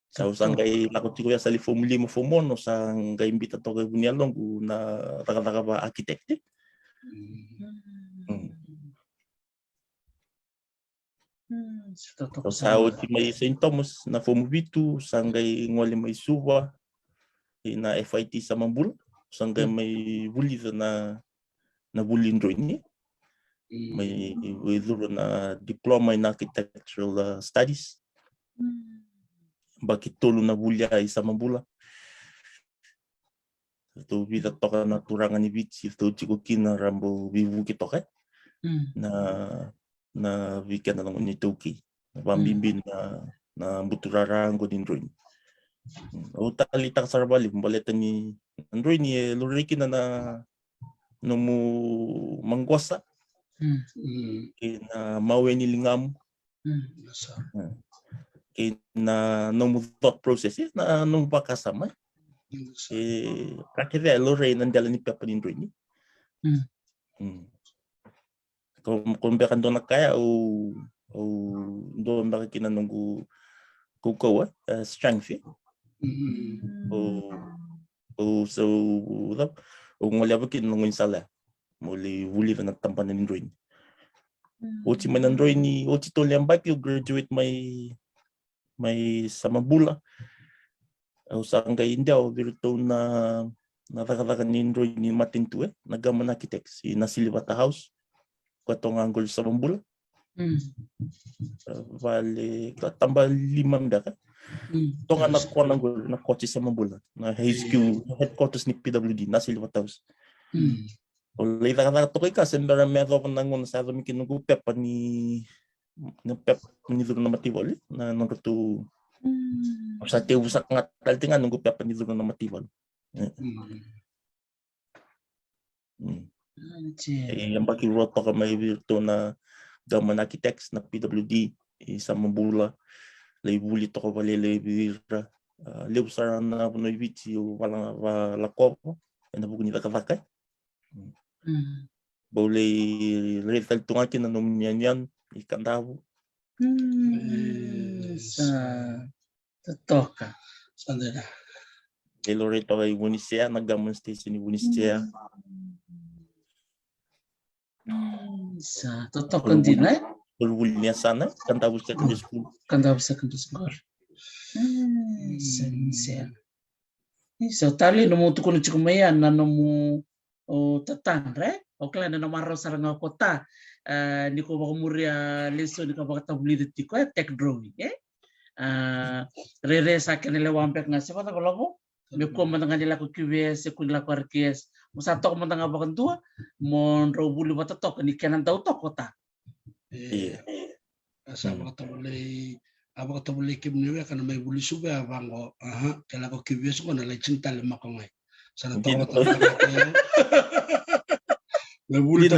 Sa usang kay lakot ko ya sa formula mo formono sa kay imbita to kay bunyalong ko na taka ba architect. Sa uti may St. Thomas na formubitu sanggay ngwali may suwa na FIT sa Mambul sanggay may buli na bulin drawing may withdraw na diploma in architectural studies. Bakit tulo na bulya sa Mambula. Ito bida to ka na turangan ni Bitsi ito chiko kina rambo bibu kito ka na weekend na lang ni Toki. Pambimbin na buturarang ko din drawing. O talitang sarabali baleta ni Android ni Luriki na numu mangwasa. Kina mawe ni lingam. Kina numu thought process na nung pakasama. Kakira Lorraine nandala ni Papa ni Android ni. Kung bekan doon na kaya o doon ba kinanunggu kukawa strength so ngoli apa kinanunggu insala muli wuli na tampan ni Android uci man Android ni uci tol yang baik you graduate may sama bula usang kay India o virtu na nakakatakan ni Android ni Martin Tue nagaman architect si Nasilibata House katong anggol sa Mambula. Bali, tambah 5 ka. Ito nga nakuha ng kotse sa Mambula. Na HQ, headquarters ni PWD, nasa Silva House. Ulay nakatokoy ka, sembara meron ko nang sa amin kinugupep pa ni Duro na Matibol. Na nangruto, sa tiyo sa nga taltingan, nungupep pa ni Duro na Matibol. Yang bagi roto ka may virtu na gaman architects na PWD sa Mambula laibuli to ko bali laibira leusara na punoy bici wala lakopo na bugun nila kavakay bole retal tungakin na nomnyan ikandawo sa toka Sandena. Elorito kay Bunisea naggamon station ni Bunisea Sa totokan din eh. Bulbulnya sana kan tahu secondary school. Kanda secondary school. Siya. So tali no mo tukun chikumayan na no mo tatandre. O kala na namaro sa nga kota. Ni ko makumurya leso ni ka bakatabuli dito ko tech drawing eh. Rere sa kanila wampek nga siya pata ko me ko man nga nila ko QS ko nila ko RKS. Musa to man nga bakan tua mon ro bulu bata to ni kanan daw to kota. Asa apa kata boleh kim niwe kan may buli suga bango kala ko QS ko na cinta lima ko ngai. Sana to ko may buli to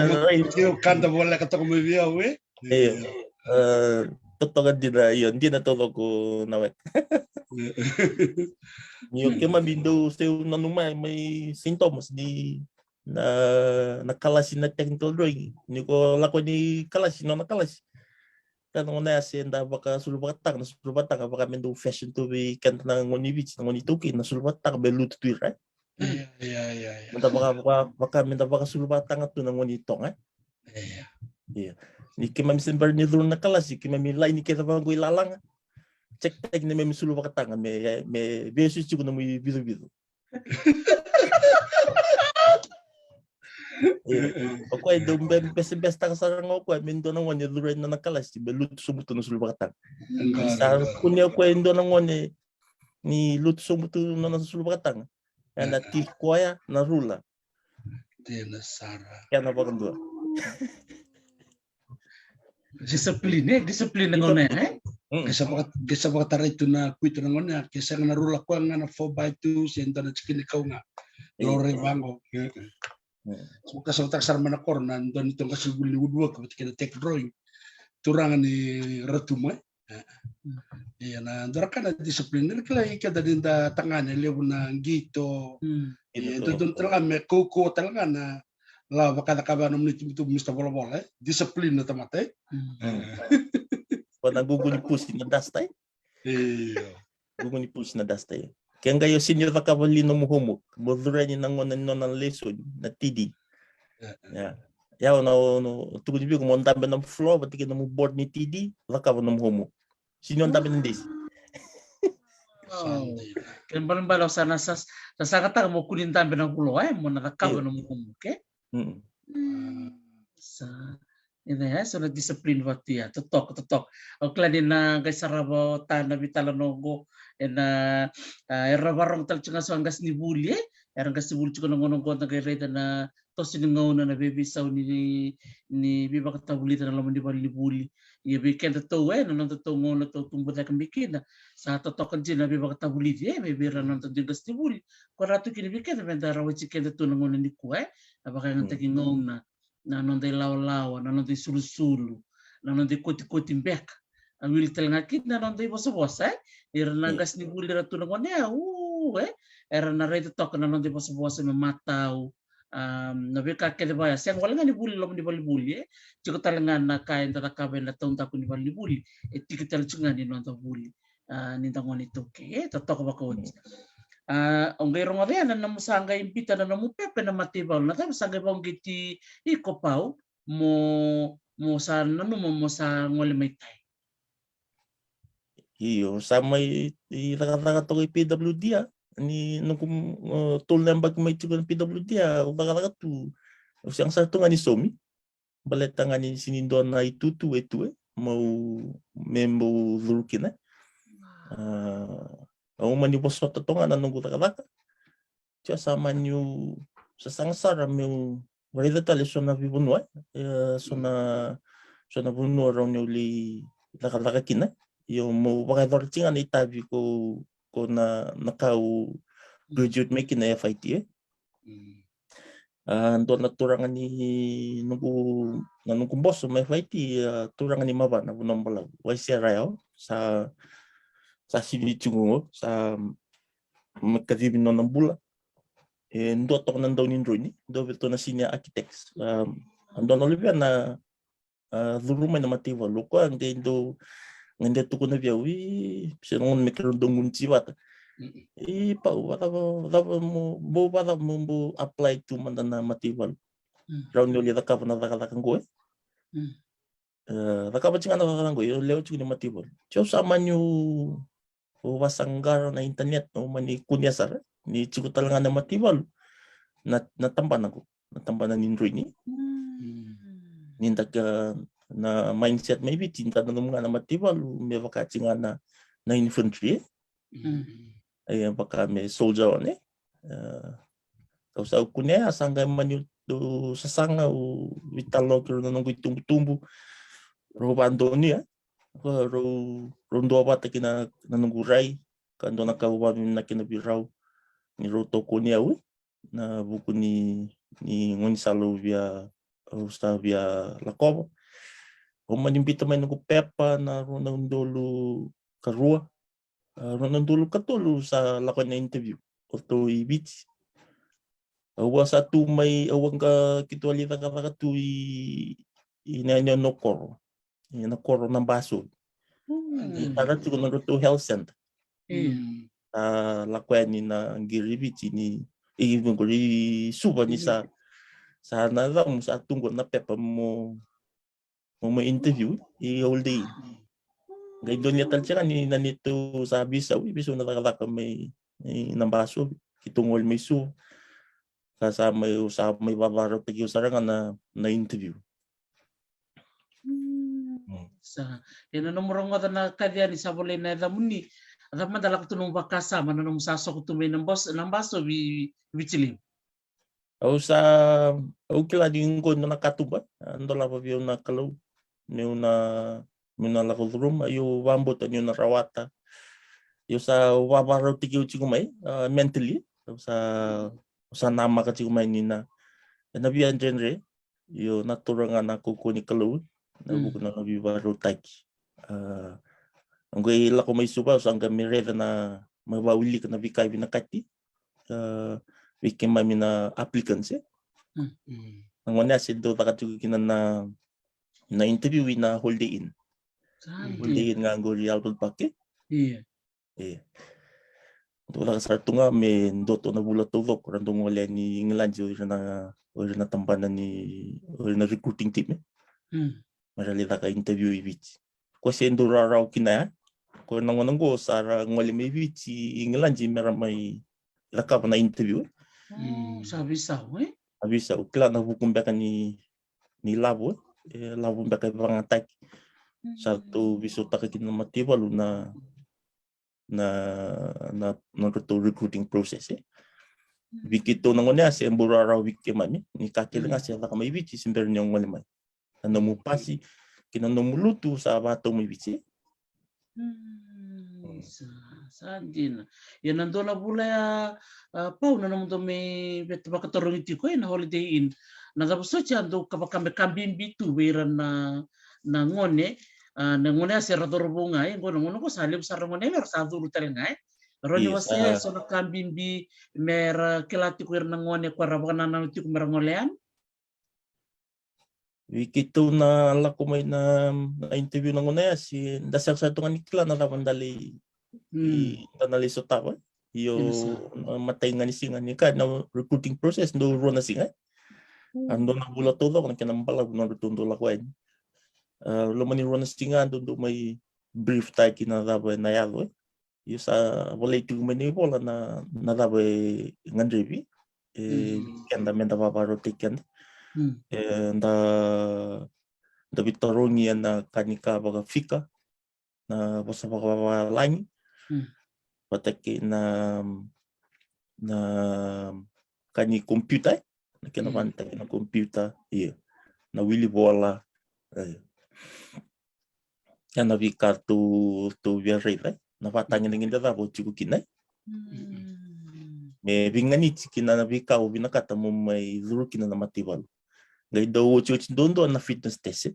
kan ta bola kata ko may biya we. Totokan dina yon di na todo ko nawek. Niyo kema bindo seu nanumay may sintomas di na kalasin na technical drawing. Ni ko lako ni kalasin na kalasin. Kan ngona asenda baka sulbatang na sulbatang baka mendo fashion to be kan na ngoni bich na ngoni tuki na sulbatang be lut tu right. Yeah. Menta baka menta baka sulbatang tu na ngoni tong Yeah. Ni kema misen bar ni na kalasi kema mi lai ni kita bang goi lalang. Cek tek ni me sulu baka tang me besu chiku na mo bidu. Ako ay do best ka sa ngo ko mendo na ngoni luren na kalasi be lut sumuto na sulu baka tang. Sa kunya ko endo na ngoni ni lut sumuto na sulu baka tang. Ana ti koya na rula. Tena Sara. Kaya na baka ndo. Disiplin ngone eh. Kesa baka taray ito na kuito na ngona kesa nga narula ko nga na 4x2 senta na chikin ikaw nga. Lore bango. So kasa utak sarma na kor na doon itong kasi buliwudwa kapit kina tech drawing. Turangan ni Ratuma. Na dora ka na disiplin. Nila ikada din da tangan lewo na gito. Doon talaga may kuko talaga na la baka nakabanom ni itu Mr. Bola disiplin na tamatay. Pag naguguni pusi na dastay. Guguni pusi na dastay. Kaya ngayon senior na kabalino mo humok. Bodura niya nang ng lesson na TD. Yaw na tugod niyo kung montabi ng floor pati ka na mo board ni TD lakabo ng humok. Sino ang tabi ng des? Kaya balaw sa nasakata mo kunin tabi ng pulo mo nakakabo ng humok eh. Sa ina ya so nagdisiplin wati ya totok o klani na guys sarabo ta na bitalanogo na erabarong tal tsinga so angas ni buli erang gas buli ko ngonong ko na gaireda na to siningaw na baby saw ni biba katabulita na lamang di bali ya weekend to non to ngono to tumbuta kan bikin sa totok kan na biba katabulita may bira non to gas ni buli ko rato kini weekend benda rawo chicken to ngono ni ko apakah yang tagi ngong na non de law na non de sulu na non de koti mbek wil tel ngakit na non de bos era na gas ni buli ratu ngone era na rete tok na non de bos me matau na beka ke de baya sen wala ngani buli lom di buli ciko talengan na kain tata kaben na tong takun di buli tikital chunga ni non to buli ni tangoni to ke tok ba ko ongai rongorea na musanga impita na mupepe na matibao na tayo sanga bang giti ikopau mo sa ngole may tay. Iyo sama raka-raka to PWD ni nung tol na bag may tugon PWD raka-raka tu siyang sa to nga ni Somi baleta nga ni sinindo na itutu mau membo lurkin Ang manipos na tatongan na nung kata-kata. Siya sama niyo sa sangsara mo wala tali so na bibunwa. So na bunwa raw niyo li lakalakakin na. Yung mo bakador tinga na itabi ko na nakau graduate making na FIT Ando na turangan ni nung boss may FIT turangan ni Maba na bunong balag. Why siya rayo sa sinitungo sa magkadibin ng bula ndo tok nan daw ni drone do beto na sinya architects andon olivia na lurumay na mativa loko ang dendo ngende to ko na biawi sinon mikro dongun siwat pa wala mo apply to man na mativa Rau ni oli rakapa na rakarakan gue. Rakapa tinga na rakarakan gue. Leo cukup ni matibol. Cio sama nyu wasanggar na internet no mani kunyasar. Ni cukup talangan na matibol. Na tampan ako. Na tampan na nindroy ni. Ninda ka na mindset maybe tinta na mga na matibol. May vakati nga na infantry. Ay baka may soldier on Tapos sa kunya asanga man do sasanga o vitalo kiro na nung tumbu ro bando niya ro ndo bata kina nanunguray kando nakawa na kinabiraw ni roto kunya na buku ni Gonzalo via via Lakobo o manimbita man ng pepa na ro nandolo karua ro nandolo katolo sa lakon na interview o to ibits Awa satu may awang ka kitwalita ka tu inanyo nokor. Nokor ng baso. Para tu kuno to health center. Lakwan ni na giribiti ni even guri suba ni sa naram sa tunggo na pepa mo interview all day. Gay doon niya talsya ni nanito sa bisa na nakaka may nambaso kitungol may su kasama may babaro tagyo sarangan na interview. Sa ina nomorong nga na kadya ni sabole na damuni. Ada madala ko tunong bakasa mananong saso ko tumay ng baso bichilim. Au sa kila din ko na nakatuba. Ando la pa na kalaw. Muna la ko room ayo wambot anyo na rawata. Yo sa babaro tagyo chigumay mentally sa nama ka chigumay ni na nabiyan genre yo naturangan ako ko ni kalaw. Nabuko na nabibaro taki. Ang gaya ko may suba so ang gamireda na mabawili ka na bikay binakati. Bikin mami na applicants Ang wala si do takatugo kinan na interview na Holiday Inn. Holiday Inn nga ang Real Pake. Iya. Wala ka sa tunga may doto na bulat tuvok randong wala ni England na tampanan ni na recruiting team. Maralita ka interview ibit. Kasi endura raw kinaya. Kung nangonang ko sa ngwali may ibit si England meron may lakap na interview. Sabi sa Abisa ukla na hukumba ka ni labo. Labo ba kay pangatak. Sa to bisuta ka kinamatibal na recruiting process Bikito nangonya si embura raw wikimami ni kakil nga siya ka may ibit si simber niyong walimay. Namupasi kinanumuluto sa bato may bitsi. Sa din. Yan nando na bula pau na naman to may betba katorong iti ko na Holiday Inn. Nagabuso siya do kapag kambing bitu wiran na ngone ngone sa rador bunga ngono ko salim sa ngone mer sa dulu talengay. Roni wasya so na kambing bi mer kilati ko na ngone ko rabakan na ti ko mer ngolean. Wikito na lako may na interview ng una si dasar sa tungan nikla na tapandali tanali so tawa yo matay nga ni singa ni ka na recruiting process no ro na singa ando na bulat todo kung kinambala no rutundo la kwen lumani ro na singa ando may brief tay kinadaba na yalo yo sa wala itu mani bola na nadaba ngandrevi kanda menda paparo tiken da bitoroni na kanika baga fika na basa baga line pataki na kani computer na kinabanta na computer na wili bola na bika to verify na patangin ngin da bo chiku kinai me bingani chikina na bika o binakata mo may zuru kina na matibal Gay daw dondo na fitness test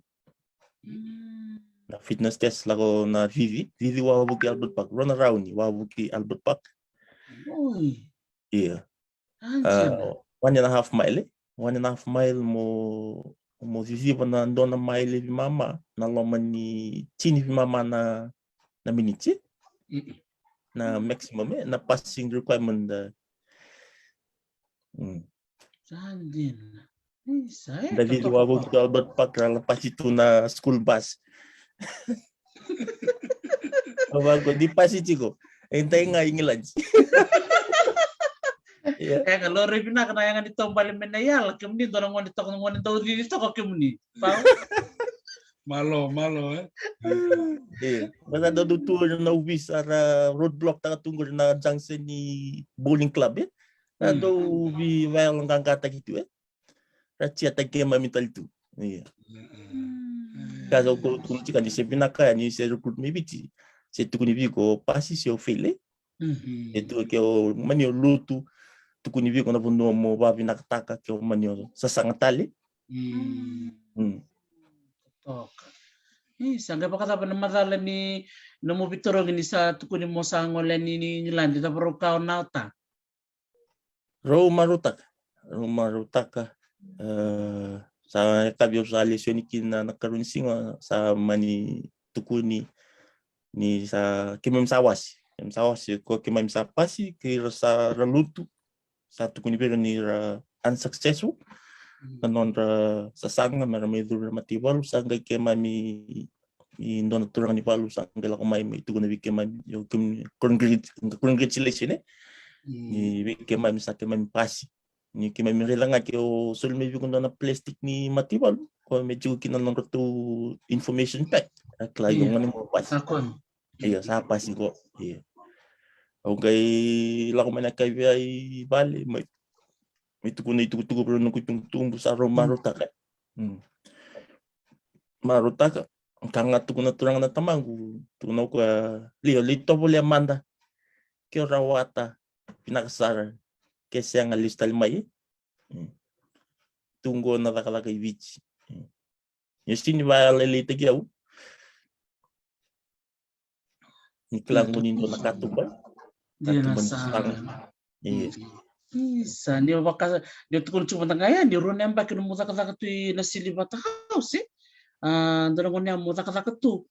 Na fitness test lako na Vivi wawabuki Albert Park. Run around ni wawabuki Albert Park. Yeah. 1.5 mile. 1.5 mile mo Vivi pa na doon na mile vi mama na loman ni chini vi mama na minute na maximum na passing requirement Saan din. Saya Dari wawong ke Albert Park lepas itu na school bus. Bago di pasiti ko. Hintay nga ingilan. Iya. Kaya kalau revina kena yang ditombal menayal, kemudian orang mau ditok dito kok kemudian. Pau. Malo. Iya. Basta do tour na ubis ara roadblock ta tunggu na junction ni bowling club do bi well ang kata gitu Racia tagi mamital tu. Iya. Kaso ko chika ni sepinaka ni se recruit me biti. Se tu ni ko pasi se ofele. Itu ke o manio lutu tu ni ko na bundo mo ba binakataka ke o manio sa sangatali. Sangga pa kata pa namadala ni namo bitorong ni sa tukuni mo sa ngolen ni Nilandi ta pero kao nauta. Roma rutaka sa kabyo sa lesyon na nagkaroon singa sa mani tukuni ni sa kimem sawas ko kimem sa pasi kira sa ralutu sa tukuni pero ni unsuccessful kanon sa sanga maramay dur matiwal sa ngay kemami indon turang ni palu sa ngala ko may tukuni kemami yo congratulations ni kemami sa kemami pasi ni kemami relanga ke o sul me bigo na plastic ni matiwal ko medyo kinanong to information pack akla yung ano mo pasi Akon. Iya sa pasi ko iya okay la ko man kay ay bali may tukuni tugo pero no kutong tumbo sa marutaka marutaka kanga tukuna turang na tamangu tunaw ko lito boleh manda ke rawata pinakasara kasi ang lista limay tunggo na takalakay beach yung sinibaya lalita giyaw niklang mo nindo nakatubay Isa ni waka dia tukun cuma tangaya ni ron nembak no muta kata tu na silibata house ndara ngonya muta kata tu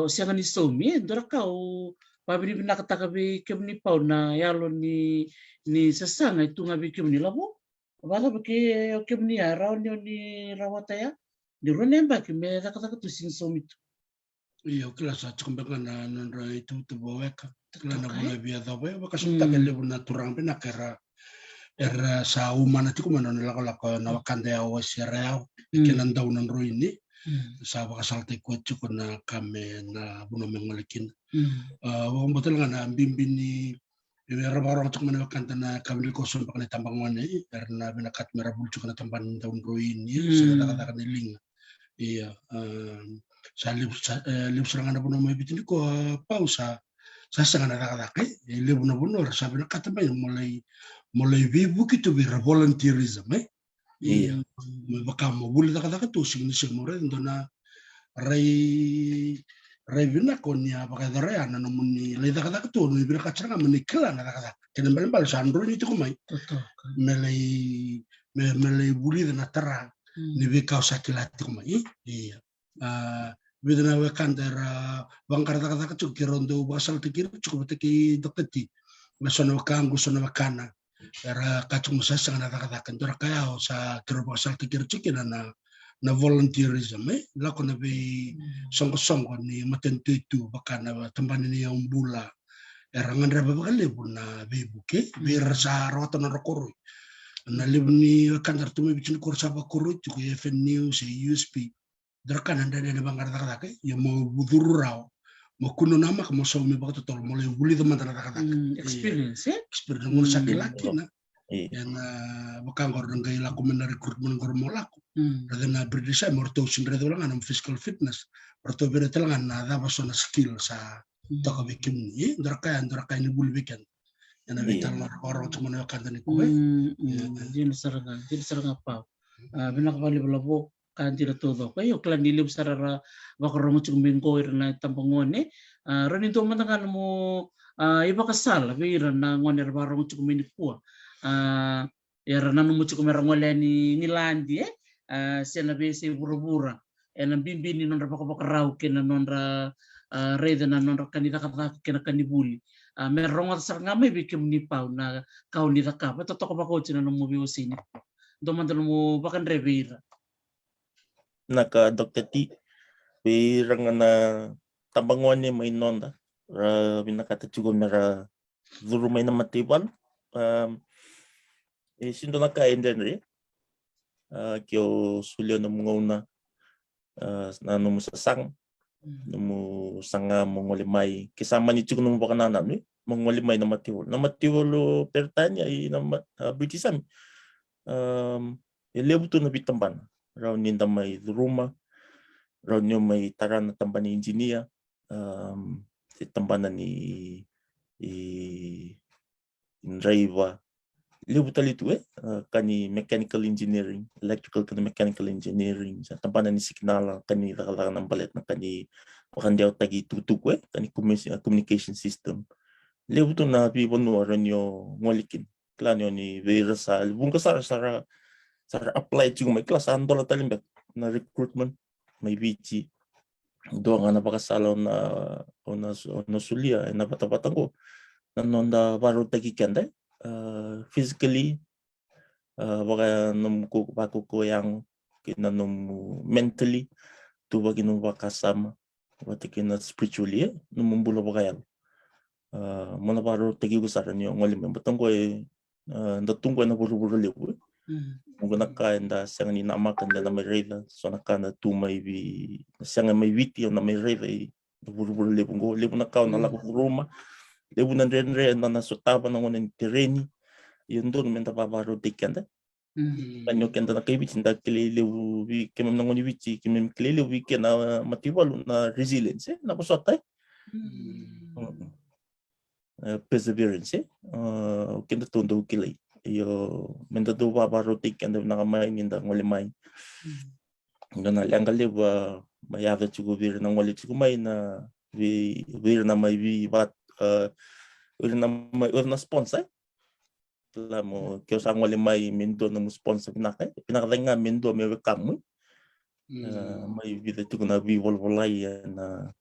siang ni somi ndara kau pabri bina kata kabi kemni pau na yalo ni sasanga itu ngabi kemni labo bala beke kemni arau ni rawata ya di ron nembak me kata tu sing somi tu Iyo kila sa chukumbenga na nandra itu baweka kila na bula biya dawe bakasita kele buna turang pina kera era sa umana tiku mana nalaka na wakande awas yarao kenan daw nan ruini sa bakasalte ko chuko na kame na buna mengolikin wong betul nga na bimbini era barang tuk mana wakanda na kame ko son pakane tambangwane karena binakat merabul chuko na tamban daw ruini sa kata niling iya sa lip serangan na puno may bitin ko pausa sa sangan na nakatake libo na puno sabi na katabay mulai vivo kito bira volunteerism iya baka mo buli nakatake to sing mo rin do na ray bina ko niya baka dara na namun ni lay nakatake to ni bira katsanga manikla na nakatake kinambal sa andro nito kumay melay buli na tara ni bikaw sa kilati kumay iya bidana wakandara bangkar kata cukup rondo basal tikir cukup teki doketi masana wakangu sana wakana era kacung musasa ngana kata kantora kaya sa kiro basal tikir cikin na volunteerism lako na be songko ni matentu itu bakana tempat ini yang bula era ngandra babakale buna be buke bir sa rotan rokoro na libni wakandar tumi bikin kursa bakuru cukup FN News USP Darakan anda ada bangkar tak ya mau budurau mau kuno nama mau suami bakal tol mulai buli teman tak experience mau sakit lagi na yang bukan orang gaya laku merekrutmen orang mau laku dan berdesa mau tahu sendiri orang anam physical fitness atau beda telangan ada pasona skill sa tak bikin ni darakan ini buli bikin yang vital orang cuma nak kandan itu jadi serang apa benak kali belabo kan tidak todo kayo klan dilib sarara bakarong chumbingko irna tampangone ran itu mantangan mo iba kasal bira na ngoner barong chumbingko ya ran mo chumbingko ni Nilandi sena bese burubura ena bimbini non rapakarau kena non ra reda na non kanida kata kena kanibuli merong at sarngame bikim ni pau na kau ni takap to ko bako china no mo biosini Domantan mo bakan revira. Naka Dr. T, pirang na tambangon ni may nonda. Binakata chugo mera zuru may na matibal. Sindo nakain din rin. Kyo sulyo na mga una na numusasang. Numusanga mga limay. Kisama ni chugo nung baka nanam. Mga limay na matibal. Na matibal pertanya ay na Britisam. Lebuto na bitamban. Raw ninda may rumah, raw nyo may taran na tamban ni engineer, si tambanan ni driver. Lebuto lito kani mechanical engineering, electrical kani mechanical engineering, sa tambanan ni signal kani rakalakan ng balet na kani wakandiyaw tagi tutuk kani communication system. Lebuto na pibono raw nyo ngolikin. Klano ni Vera sa bunga sa apply juga may kelas andol talimbek na recruitment may VG do nga napakasalaw na sulia na bata-bata ko nanonda baru tagi kende physically baka num ko yang kinanum mentally tu bagi num bakasama bati kina spiritually numumbulo baka yan muna baru tagi gusaran yung ngalim batang ko ndatungko na buru-buru lebu Mungkin nakanda siang ni nama kanda na may reva so nakanda tu may bi siang may witi na may reva buru-buru lebu go lebu nakaw na lako ruma lebu na renre na nasutaba na ngonen terreni yun doon menta babaro tikanda kanyo kenda na kaibit sinda kilele wi kemem na ngoni witi kemem kilele wi kena matiwalo na resilience na kusotay perseverance kenda tundo kilay yo menda do babaro tikanda na kamay ninda ngolimay ngana langali ba mayada chugo vir na ngoli chugo may na vir na may vi bat vir na sponsor lamo kyo sa ngolimay mindo na mo sponsor pinaka mindo may welcome may vida chugo na vi volvolay na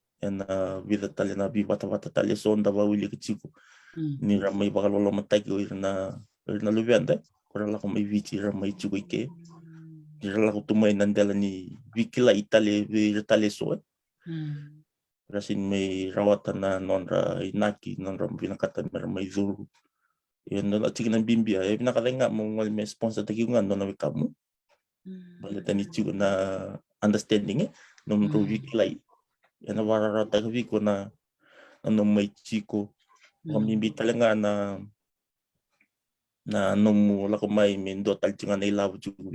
vida tali na vi bata tali sonda ba wili kichigo ni ramay bakal wala matay ko na lubianda kurang lah may vici ramai cuy ke dirala ko tumay nandala ni Vikila Italy Italy so rasin may rawatan na nonra inaki nonra pinakatan may zuru yun na sige ng bimbia pinakalenga mo may sponsor tagiungan no na kamu balita ni cuy na understanding nung Vikila yan na wararata ko na may chiko kami talaga na nung wala ko may mindo talcungan na ilaw jugo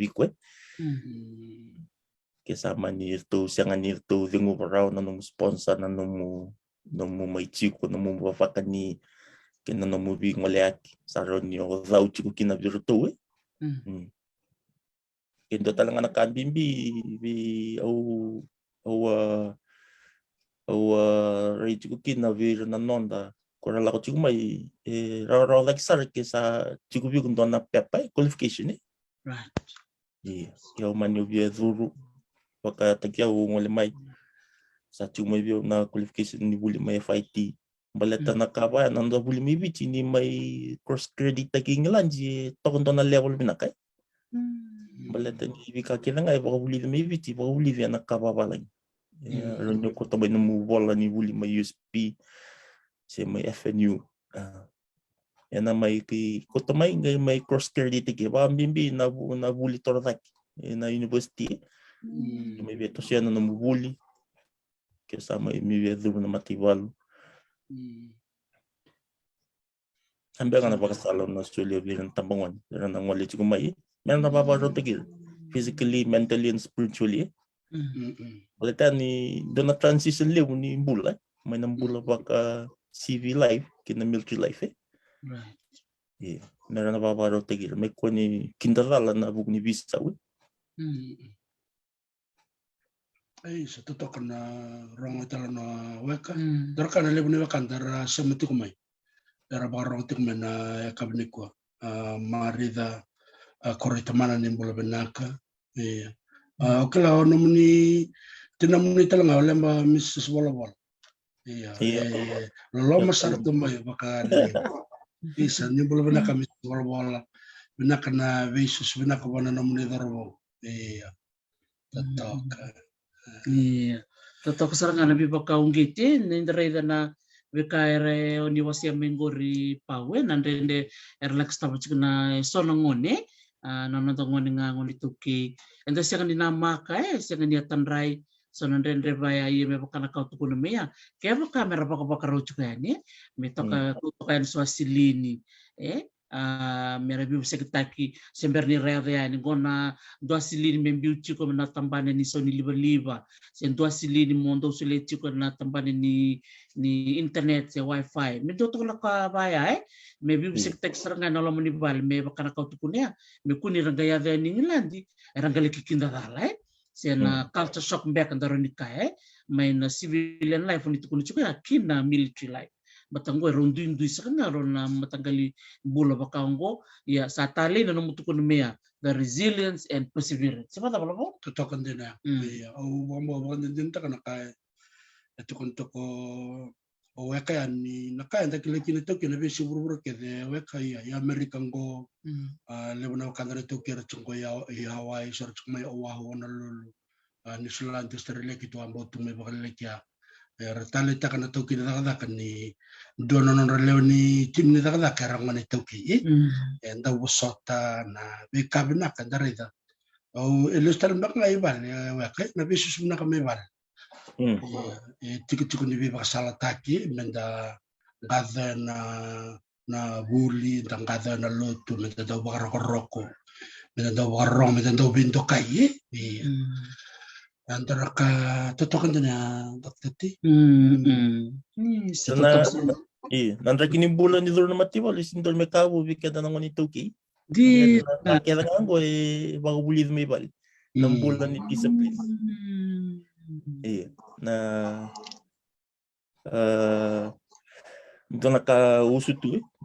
kasama nito siya nga nito yung overall na nung sponsor na nung may chiko na nung mafakan ni kina nung movie ngoliaki sa ron yung raw chiko kinabiruto kendo talaga nakambimbi ray chiko kinabir na nonda kurang ako cukup may raw like sar kesa cukup yung doon na pepa qualification Right. Yaw man yung via zuru baka tagyaw ngoli may sa cukup yung na qualification ni buli may FIT baleta na kaba nando buli may bici ni may cross credit taging lanji tokon doon na level binakay baleta ni bika kina nga baka buli may bici baka buli via na kaba balay ron yung kutabay na muwala ni buli may USP siya may FNU yan na may kutamay ngay may cross credit ke ba bimbi na buli torak na university may beto siya na namubuli kesa may beto na matibal ambil nga napakasalaw na sulyo bilang tambangon pero nang wali ko may meron na paparotigil physically mentally and spiritually balita ni doon na transition liw ni bula may nambula baka CV life kina military life Right. meron na babaro tigil may ko ni kindarala na bug ni visa ay sa totoo na rong itala na weka dar kana lebu ni weka dar semeti kumai dar barong tikme na kabni ko marida koritamana ni bola benaka okala nomni tinamni talanga lemba Mrs. Wallawal lolo masar tumay baka isa ni bola benaka Mrs. Wallawal binaka na visus binaka wana na munidorbo. Iya. Tatok. Iya. Tatok serangan nabi pakaunggiti nindreda na bekaire oni wasia mengori pawe nandende erlex tabuch na sonongone nanotongone ngangoni tuki. Ento siang dinamaka siang niatan rai sonandende baya iya me pakana kau tukuna mea. Kaya kamera pakapakaro chukani me toka tukayan swasilini. Mera biu sekitaki semberni rea ni gona dua silini membiu chiko na tambane ni soni liba sen dua silini mondo sule chiko na tambane ni internet se wifi me do to la ka baya me biu sekitaki seranga na lo mani bal me bakana kau tukunya me kuni rangaya de ni ngilandi rangale kikinda dala sen culture shock mbek ndaro ni kae main civilian life ni tukunu chiko kina military life batanggo rondu isanga rona matangali bula bakaongo ya satali na mutukun mea the resilience and perseverance. Siapa tak boleh? Totokan din na. Iya. O wamo din ta kana kay etukon toko o weka ni nakaya ndakileki ni toki na bisi burubur ke de weka ya American go lebona kanare toki ra chungo ya Hawaii sar chungo ya Oahu na lulu ni sulan testere kitu ambo tume bakaleki ya retale takana toki na daka ni dono non releo ni tim ni daka karangani toki enda wosota na bekabna kandarida o elustar mbak ngai bal weka na bisu sumna kame bal tiku ni biba sala taki menda gada na buli dan gada na lotu menda do baroko menda do barong menda do bindo kai antara ka totokan na daktati nandra kini bulan ni dulu mati wala sindol me kabu bikada nang ni toki di kaya ngango bago bulid me bal nang bulan ni discipline na ito naka-uso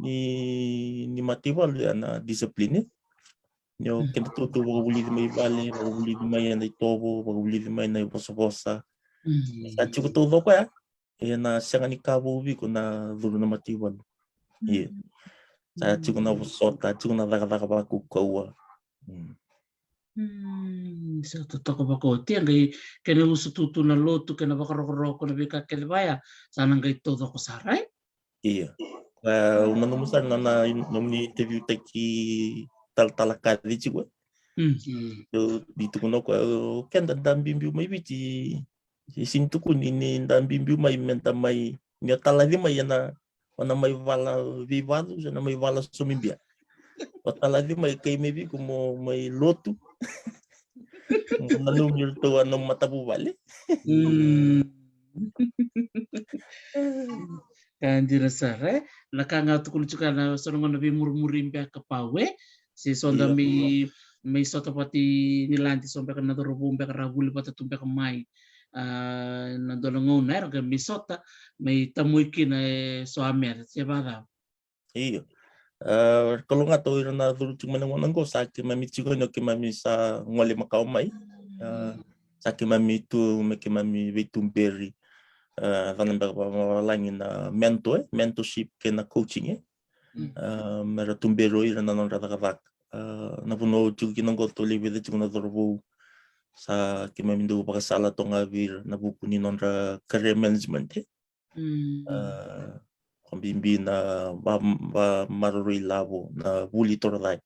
ni mati wala na discipline Yo kena tutu bagulid may bali, bagulid may na itobo, bagulid may na bosa-bosa. Sa chiko todo ko na siya ni kabubi ko na duro na matiwan. Sa chiko na bosota, chiko na daga ba kukawa. Sa totoo ba ko tiang kaya uso tutu na lotu kaya bakaroko na bika kelbaya sana ngay todo ko saray. Iya. Unang na interview taki talakad di chiko. Dito ko na ko kenda dambimbiu may biti sintu ko ni dambimbiu may menta may niya taladi may na may vala vivado na may vala sumimbia. O taladi may kay maybe como may lotu. Nanumil to anong matabubali. Kanjira sare nakangatu ko chuka na sonongon na murmurim pa kapawe si sonda may sotopati nilanti sombe ka nadorobumbe ka raguli pata tumbe ka mai na dolongon na erga misota may tamuiki na soamer siapa daw iyo kalau nga to ira na dulu cuma nang go sa ki mami chigo no ki mami sa ngole makao mai sa ki mami tu me ki mami vetumberi vanamba langin na mentorship ke na coaching mera tumbero ira na non rada na puno juga kinong goto live de na dorbo sa kimamindo pakasala to nga vir na buku ni non ra career management kombimbi na ba marori labo na buli to ra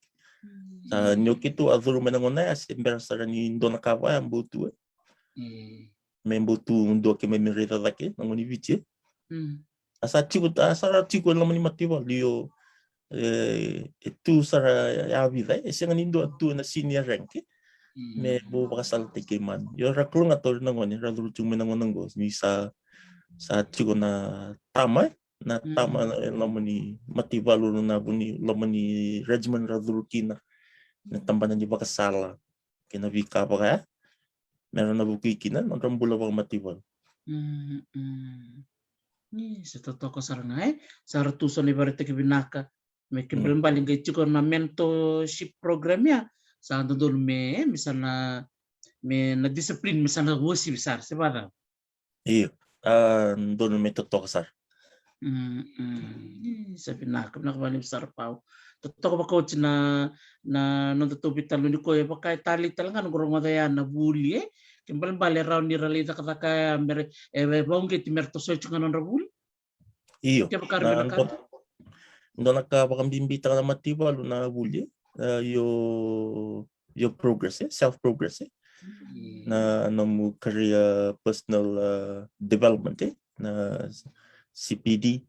sa nyokito azuru menangona as embersara ni ndona kava ambutu membutu ndo ke memirita dake ngoni viche asa chiku lamani matiwa lio itu sara ya vida ese nganindo atu na senior rank me bo bakasal tekeman yo raklung ator nangoni radru chung menangonanggo ni sa chigo na tama lamani mativalu na buni lamani regimen radru kina na tambanan di bakasala kina vika pa kaya meron na buki kina nang bula bang matival ni sa totoo ko sarangay sa ratusan ni barite kibinaka may kibrimbaling kay chiko na mentorship program ya sa doon misalnya may nagdiscipline misalnya wusi besar siapa iya doon may totoo sar sabi na balim sarpaw. Totoo ba coach na tutubi talo ni ko baka tali talaga ng gurong madaya na buli kimbal bale raw ni ralita kata mere bongge ti merto so chunga non rabuli. Iyo. Kaya baka rin ka. Ndo nakapakambimbita ka na matibalo na buli your progress self progress na mo career personal development na CPD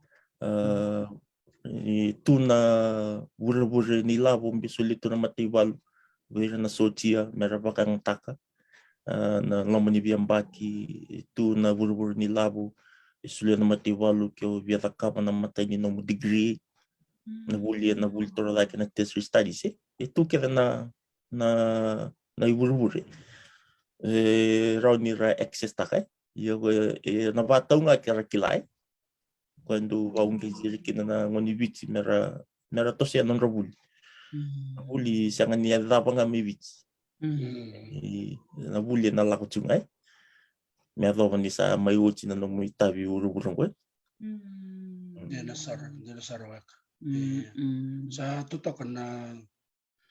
itu na bura-bura nila bumbisulito na matibalo wira na socia mera bakang taka na lamani baki itu na bura-bura nila bu isulia na matibalo kyo biata kapa na matay ni no degree na buli tora like na tertiary studies itu kira na bura-bura raw ni ra access taka yo na batao nga kira kilay quando aung kiziri kina na ngoni bitsi mera tos yan ng rabuli rabuli siya nga niya dapa nga may bitsi nabuli na lako chungay meron ni sa may uchi na nung itabi uru-urong ko Denasar wak sa tutok na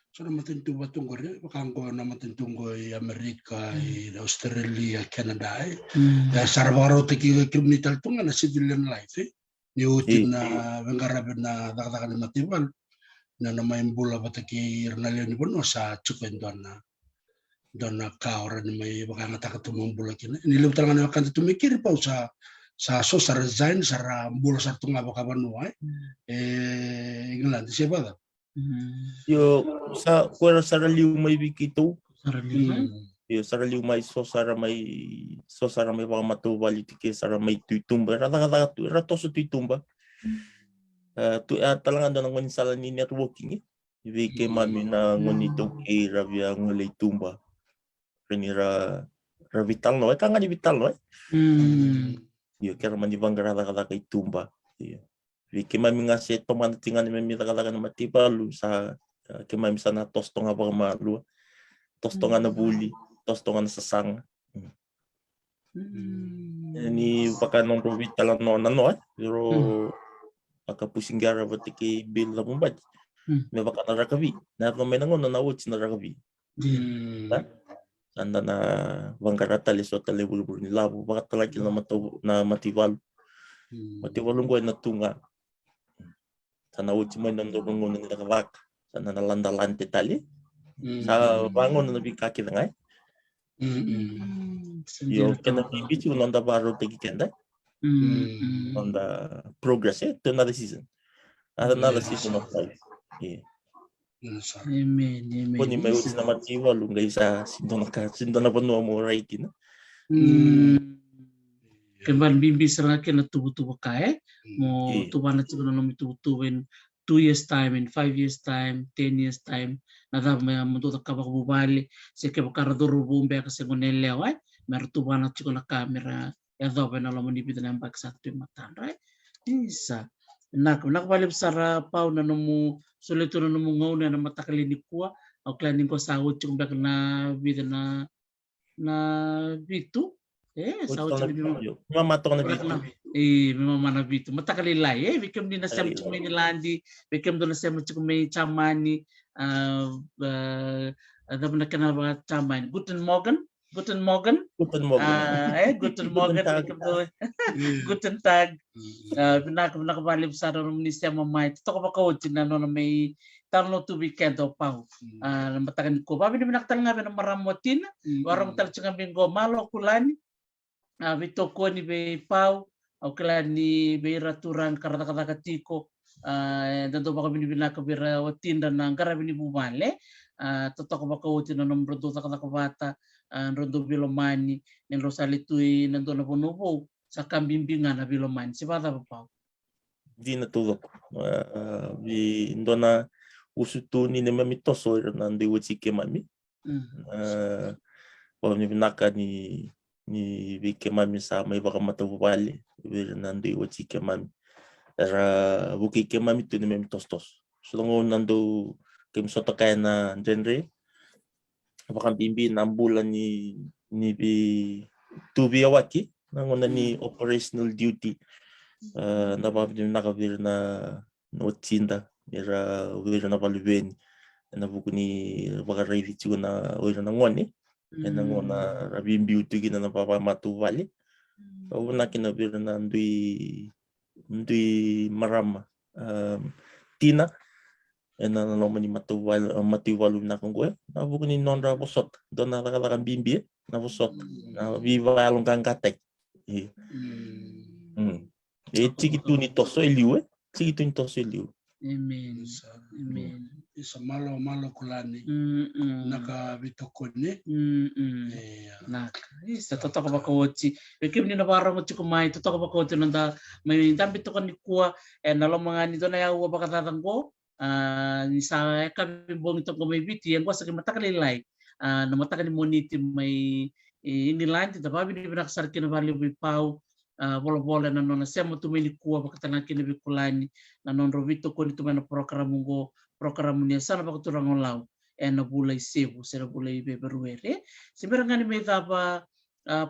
so naman tungo rin bakangko naman tungo Amerika Australia Canada sarabaro tiki criminal tunga na civilian life ni uti na bangarabe na dakadakan na matibal na may bola bataki Ronaldo ni bono sa chupen doon na kaora ni may baka mataka tumong bola kina nilup talaga na kan tumikir pa sa sa resign sa bola sa tunga baka banua England siya ba yo sa kuwera saraliw may bikito yo saraliw may so sara may baka matubali tiki sara may tuitumba rato sa tuitumba talaga doon ang manisala ni networking ibigay mami na ngunito kay rabia ngulay tumba renira vital no ka nga ni vital no yo kaya man ibang garada kay tumba ibigay mami nga si toman tingan ni mami talaga na matibalu sa kay mami sa na tosto nga baka malu tosto nga na buli tosto nga na sasang ni baka nung vital no pero pusing gara batiki bil la bumbad me baka narakabi na may nangon na nawuts na rakabi anda na bangkarata liso talebulbul ni labo baka talaga na matibal matibal ko na tunga sa nawuts may nandurungon na nakavak sa nalandalante tali sa bangon na bikaki na ngay yo kena bibitu nanda baro tegi kenda on the progress to another season of life Amen. Kung may utis na matiwa lungay sa sindo na panuwa mo right na Kemban bimbi serang kena tubu-tubu kae mo tuban na tubu na tubu-tubuin 2 years time in 5 years time 10 years time nada may mundo kabak bubali se ke bakara duru bumbe ka se gonelle wa mer tuban na na kamera ya dobe na lamoni bidan ang bagsatu matan right isa nak balik sara pau na numu sulit na numu ngaw na matakali ni kuwa o klanin ko sahut yung bak na bidan na bitu sahut yung mama to na bitu mama na bitu matakali lai bikem din na sa may nilandi bikem do na sa may chamani dapat na kanal ba chamani Guten Morgen Guten Morgen. Guten Tag. Pinakabalib sa ministya mamay. Ito ko pa coach na may talo to weekend o pau. Matakan ko. Babi naman naktal nga ng maramotin. Warang tal nga bingo malo kulani. Bito ko ni be pau. O kulani be raturan karata katiko. Dado ba kami binakabira watinda ng karabini bumale. Totoo ko ba coach na nombro do sa katakabata. Rondo Bilomani ng Rosalituy nandun na punupo sa kambimbingan na Bilomani. Si Bata pa? Di natulog. Doon na usuto ni mamito so nandi wutsi ke mami. Pwede binaka ni Vike mami sa may baka matubali. Nandi wutsi ke mami. Era buki ke mami to ni mamito tos. So nando kim soto kaya na genre. Apakang bimbi ng bulan ni Tubi Awaki nanguna ni operational duty napapagin nakabir na no tinda era oira na valuveni na buku ni vakarai tigo na oira na ngoni na ngona rabimbi utugina na papa matu vale o na kina vira na ndui marama tina na loma ni matu valu na kongoe na buku ni nonra bosot dona la bimbi na bosot na viva alongang katek tiki tu ni toso eliu tiki tu ni toso eliu Amen. Amen. Isa malo kulani naka vitokone Naka. Isa totoko bakoti. Bekim ni nabarang uti kumai totoko bakoti nanda may dambi to kan kuwa na lo mga nito na yawa bakatatang ko ni sa kami bong ito ko may biti yang ko sa matakalilay na matakali moniti may inilan tita babi ni binaksar kinabali pau bola-bola na nona sema tumili kuwa bakatana kini bikulani na non rovito ko nito mana program niya sana bakaturang olaw na bulay sebu sera bulay beberuere siberangani may tapa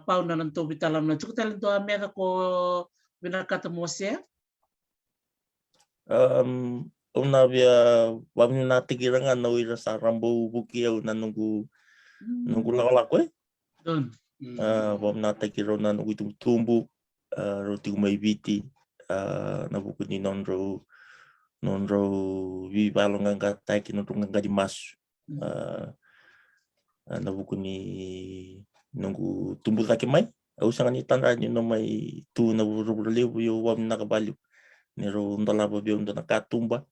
pau na nanto bitalam na cukup talento amega ko binakata mo siya una via wami na tigirangan na wira sa rambo bukiyaw na nunggu lako don wami na tigiraw na nunggu tumbu roti may biti na buku ni nonro vivalong ang katay kinutong ang kadimas na buku ni nunggu tumbu taki may usangan itanran yun na may tu na burubulib yung wami nakabaliw nero ndalaba biyo ndo nakatumba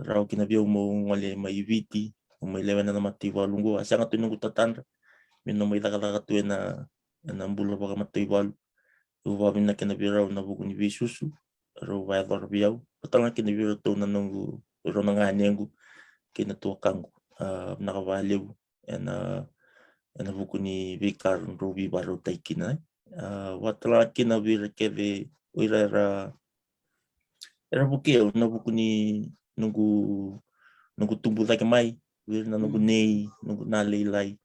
raw kinabiyo mo ngale may biti may lewan na matiwa lungo asa nga tunong tatandra mino may lakalakatuwe na nambula baka matiwa wami na kinabiyo na buku ni bisusu raw wala biyaw patang kinabiyo to na nunggu raw nanganyengu kinatuwakango nakabaliw na buku ni Vikar Ruby Baro Taikina watala kinabiyo keve era bukiyaw na buku ni nunggu tumbu lagi mai na nunggu nei nunggu nalaylay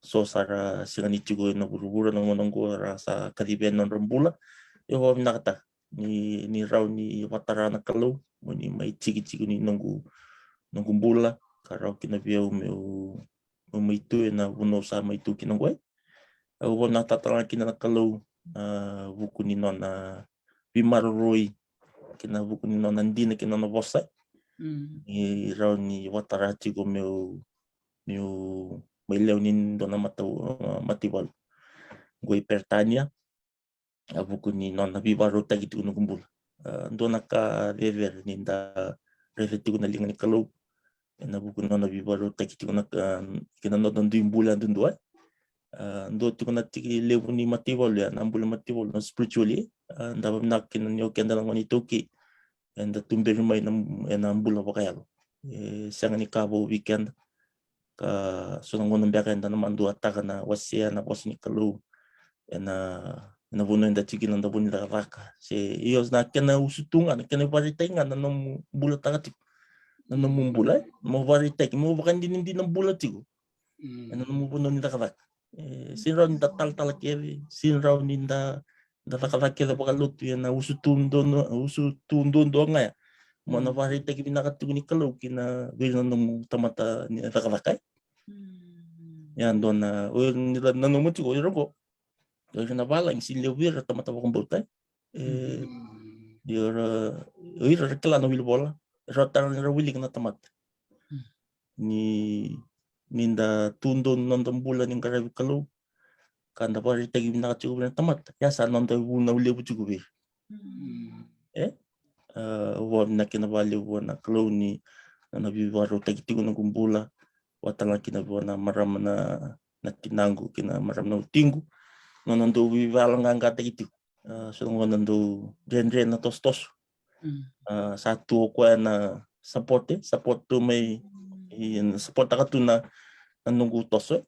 so sara singanichigo na burubura ng mononggo sa kariben ng rambula yo nakata ni raw ni watara na kalaw ni may chigi ni nunggu bula karaw kinabiyaw may tu na buno sa may tu kinangway ako natatala kinakalaw buku ni nona Bimaroy kina buku ni nona hindi na kinona bosa ni raw ni watara chigo meu may leonin do na matiwal goy pertanya buku ni nona Bimaroy tagitu no kumbul do naka rever ninda refetigo na linga ni kalaw na buku nona Bimaroy tagitu na kinanod ng bulan dun doon ndo tuko na tiki lebu ni matiwal ya nambula matiwal na spiritually ndaba nakin nyo kenda lang manitoki and tumberi may nambula pa kaya sang ni kabo weekend ka so nang ngunong biyakan na naman do ataka na wasya na was ni kalu na buno inda tiki nang dabo nila raka si iyos na kena usutungan kena varitengan na nang bulat takati na nang mumbula mo varitek mo bakan din ng bulat tigo ano mo buno nila raka sinraw ninda tal-talakiri, sinraw ninda takalakira pakaluto yan na usutundo nga ya. Mo na varita kimi nakatugo ni kalaw kina wala nung tamata ni takalakay. Yan doon na nila nanumut ko iro ko. Doon na bala yung sinlewir tamata ko butay. Ira kala no wilbola. Rotar na wilig na tamat. Ni ninda tundon nondong bulan yung karabi kalaw kanda pa rin tagim nakachugub ng tamat yasa nondong na ulibu chugubir wam na kinabali na kalaw ni na nabibaro tagitigo ng kumbula watalang kinabawa na maram na tinanggo kina maram na utinggo nondong bibalang ang katagitigo so nondong genre na tostos satu ko na support to may support ka to na nunggu toso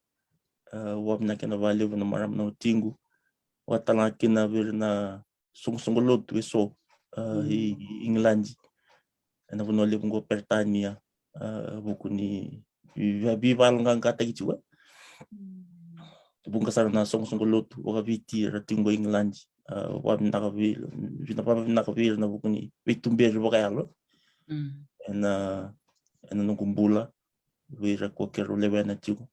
wab na kinabali na maram na utingo watala kinabir na sungsungulod wiso England na bunoli bungo pertania buku ni bibalong kang katagi juga bungkasar na sungsungulod waka biti ratinggo England wami nakavir na bukuni vitumbir bakalo na nung bula vira ko kero levena tigo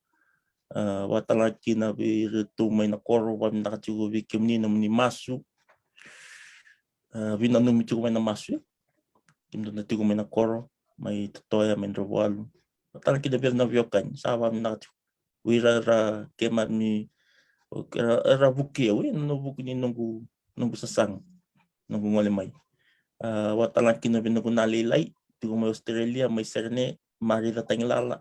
watalaki na vira tumay na koro wami nakatigo vikimni na muni masu vina numi tigo may na masu kimdo na tigo may na koro may totoya may robualo watalaki na vira na vyokan sa wami nakatigo vira ra kemami era buki no bukuni nunggu sasang nunggu ngolemay watalaki na vina kunalilay tigo may Australia may serne marira tanglala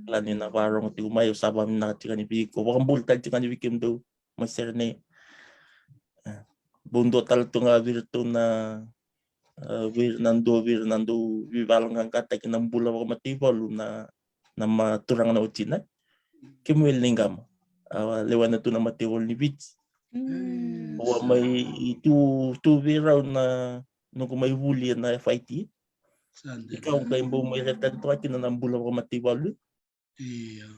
lani na warong tigo may usabam na tika ni biko wakang bultal tika ni bikim do may serne bundo tal to nga virtu na vir nando vivalang ang kata kinang bula wak matibol na maturang na utina kimwil ningam lewan na to na matibol ni bits wa may tu viraw na nung may huli na FIT ikaw kay mo may retan to atin na bula wak matibol Iya.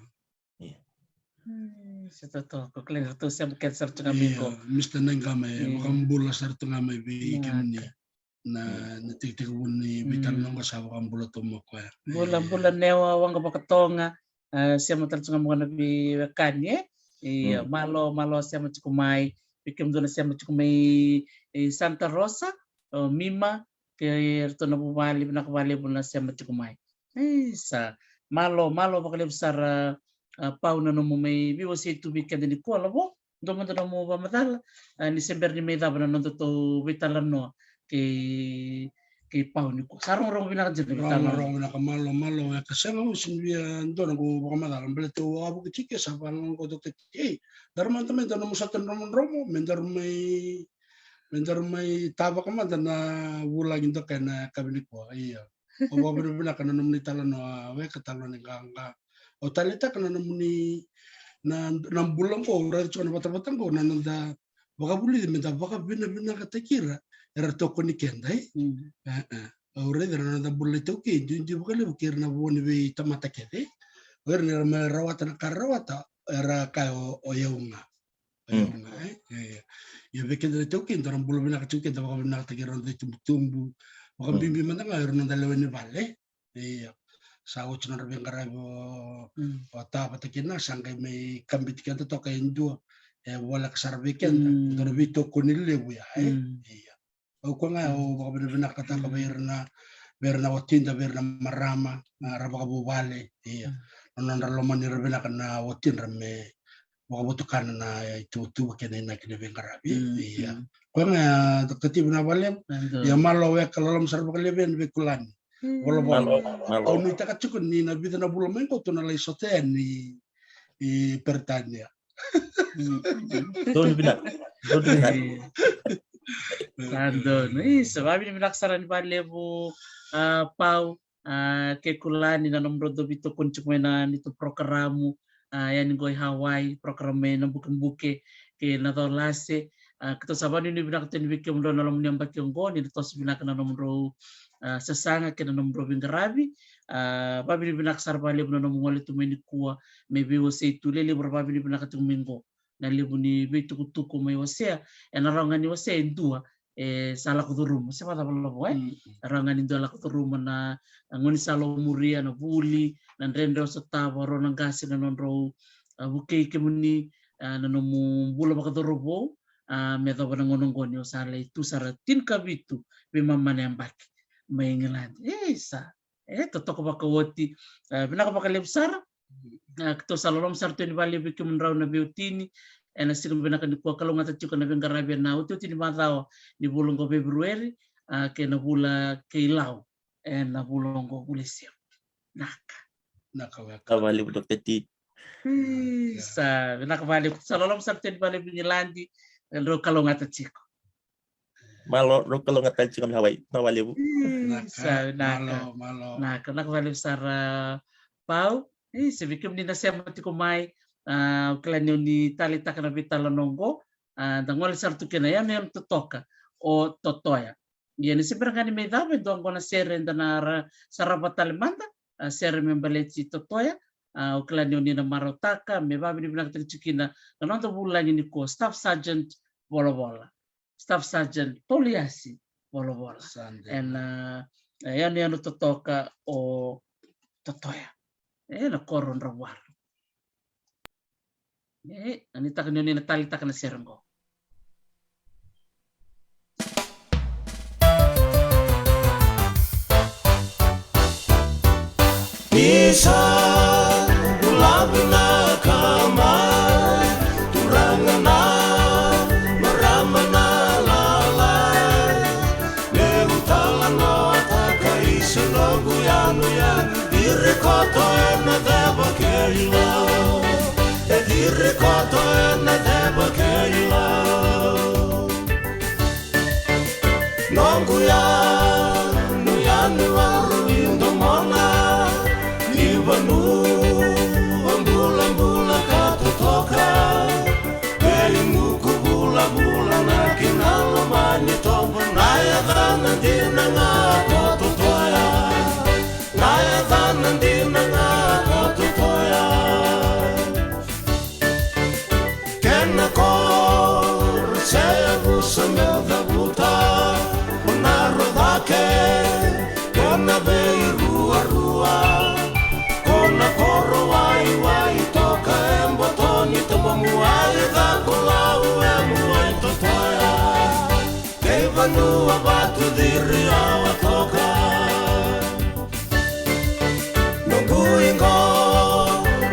Sa totoo ko kaya to sa cancer to namin ko Mr. Nangame wakang bula sa to ngame bikim ni na natitikubun ni bitan nung kasawa kang bula to mo kwa bulan newa wang kapakatonga siya mo talaga mga nabi kanye malo siya mo kumay bikim doon siya mo kumay Santa Rosa Mima kaya ito na bumali na siya mo kumay sa malo bakalib sar pau na mo may biwasi tubig ka din ko alam mo doon na mo ba matal ni December ni may dapat na to witalan no kay pau ni ko sarong rong binakadyan rong na malo kasi nga sinbiyan doon ako baka matalang baleto abo kachike sa parang ko doktor darman tamen doon mo sa tanong romo mendar may taba ka man na bulang indo kay na kabinik ko iya o wabina kana namni talan we katalan nga o talita kana namni na bulang ko ora chona batang ko nanda baka buli menta baka bina katakira era to ko ni kendai ora era nanda bulle to ke junju baka le bukir na boni we tamata kede ora ni rawata na karawata era ka o yaunga ya beke de to ke ndaram bulle bina kachuke da baka bina katakira de tumbu baka bimbi mana nga ora nanda leweni vale sa uch na rabing karabo o tapa takina sangkay may kambit ka to kay indua wala kasarbiken to bito kunille buya o ko nga o baka binakata ka berna watinda berna marama raba ka bubale non raloman ni rabina kana watin rame baka butukan na tutu kene na kinebeng karabi ko nga dokter na balem ya malo we kalalam sarba kaleben bekulan malo o ni takachukun ni nabita na bulamain ko to na lay soten ni pertanya Doon bina Andon sababi ni binaksaran pa levo pau ke kulani na nomro do bito kunchuk mena nito programo yan goy Hawaii programe na buke ke na dolase kito sabani ni binakten bikem do na lomni ambak yung go ni tos binakana nomro sasanga kena nomro bingarabi babi binaksar pa lebu na mongole tumeni kuwa maybe wase tulele babi binakatung mingo na lebu ni betu kutuko may wasea narangan ni wasea indua sala kuturum sa pata pala rangan indo ala kuturum na ngoni salo muria na buli na rendo sa tawaro ng gasi na nonro bukay kemuni na nomu bula makaturubo meto pa nang ngonong sala itu saratin kabitu bimamane ambaki maingilan sa totoo ba kawati binakapakalipsar to sa lolom sarto ni bali bikum raw na biutini na sikum binakadikuwa kalong at chuka na bingarabian na uto tini mataw ni bulong ko February kay nabula kay Lao na bulong ko pulisya kawali Dr. T sa binakabali sa lolom sarto ni bali binilandi ro kalong at chiko malo ro kalong at chiko Hawaii nawali bu sa nakawali sara pau sebikum ni na siya mati kumay klanyo ni talita kana bitala nonggo dangol sartu kena ya men totoka o totoya yani seberangani may dapat doang ko na seren na sarabat talimanda seren membaleti totoya klanyo ni na marotaka me babi ni binakta chikina nanon to bulan ni ko staff sergeant bola Staff Sergeant Poliasi Bolobola. And yan yan tutoka o totoya. Na koron rawal. Anita kanyo ni natalita ka na serenggo. Isa ulabna kamay turangana maramana lalay neutala takai selagu yanu yan dirikoto na deba keila dirikoto na deba keila nongu yan yanu waruindo mona Ibanu ambula katotoka Kelimu kubula na kinala manitoba Naya dana dina nga kototoya Naya dana dina nga kototoya Kena kor saya busamel da buta Unaro dake Kena beirua Kona koro wai toka embotoni tomamuai da kolau emuai totoya Keivanu abatu diri awa toka Nungguingo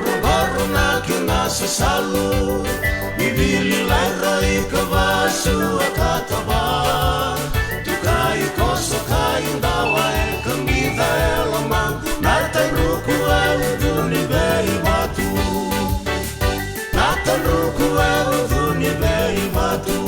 Rumbaru nakina sesalu Bibili lairo ikabasu akataba Tukai koso kaindawa kambida elamang Nataruku auduni bei batu Nataruku auduni bei batu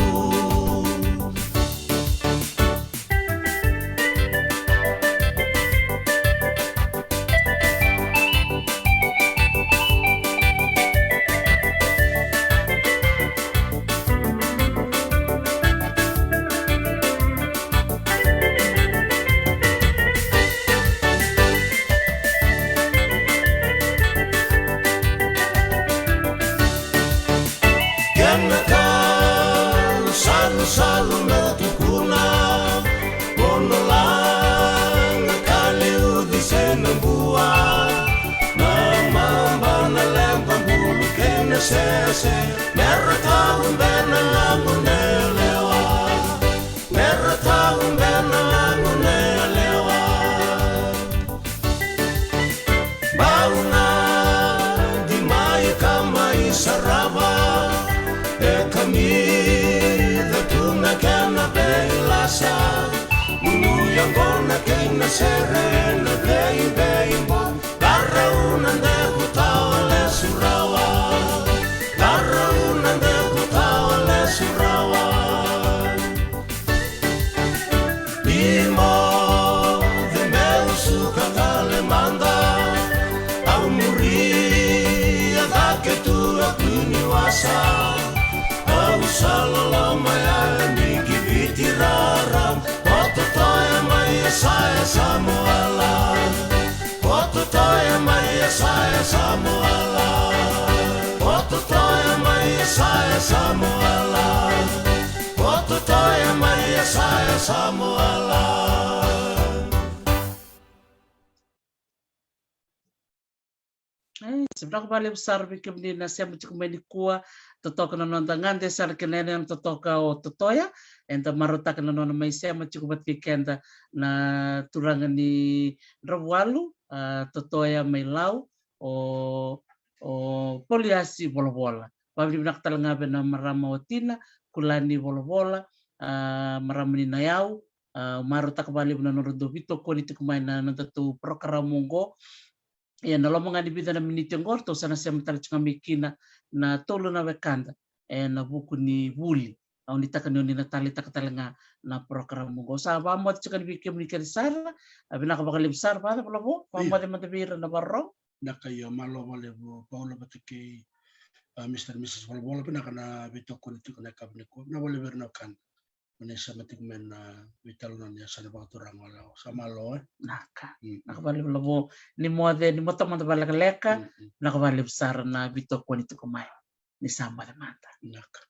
Salu natukuna Kono lang Kaliu di senembua Namamba na lempa bulu Kena sese Merah tahun bena ngangune lewa Merah tahun bena ngangune lewa Bauna Di mai kamai sarava kami Kena belasa Munu yang gona kena serena Bei bon Daraunan de hutawale surawa Daraunan de hutawale surawa Bimo de meu suka kale manda Au muri Adake tu akuni wasa Au salalama ya Tirara, ototoya maya saya samuala, ototoya maya saya samuala, ototoya maya saya samuala, ototoya maya saya samuala. Sebenarnya balik besar bikin di nasi macam ini kuah totoka na nontangan desa kenene am totoka o totoya enta maruta kana nona maisia macam bat kenda na turangan ni rawalu totoya mailau o poliasi bola-bola pabli nak talangabe na marama otina kulani bola-bola maramani nayau maruta kembali na norudo bito ko nito kumain na nantatu prokaramungo ya na lomonga di bida na miniti ngorto sana siya matala chunga mikina na tolo na wekanda na buku ni wuli au nitaka ni natali takatalanga na program mo sa ba mo chunga ni bikim ni karisara abina ka bakal besar pa pala mo pa mo de matabira na barro na kayo malo male bo Paula batiki Mr. Mrs. Bola pina kana bito ko nito na kabne ko na wala berna kan Manisha matigmen na vital na niya sa nabaturang wala sa malo naka nakabali labo ni mode ni moto mo balakaleka nakabali besar na bito ko nito kumay ni sama mata naka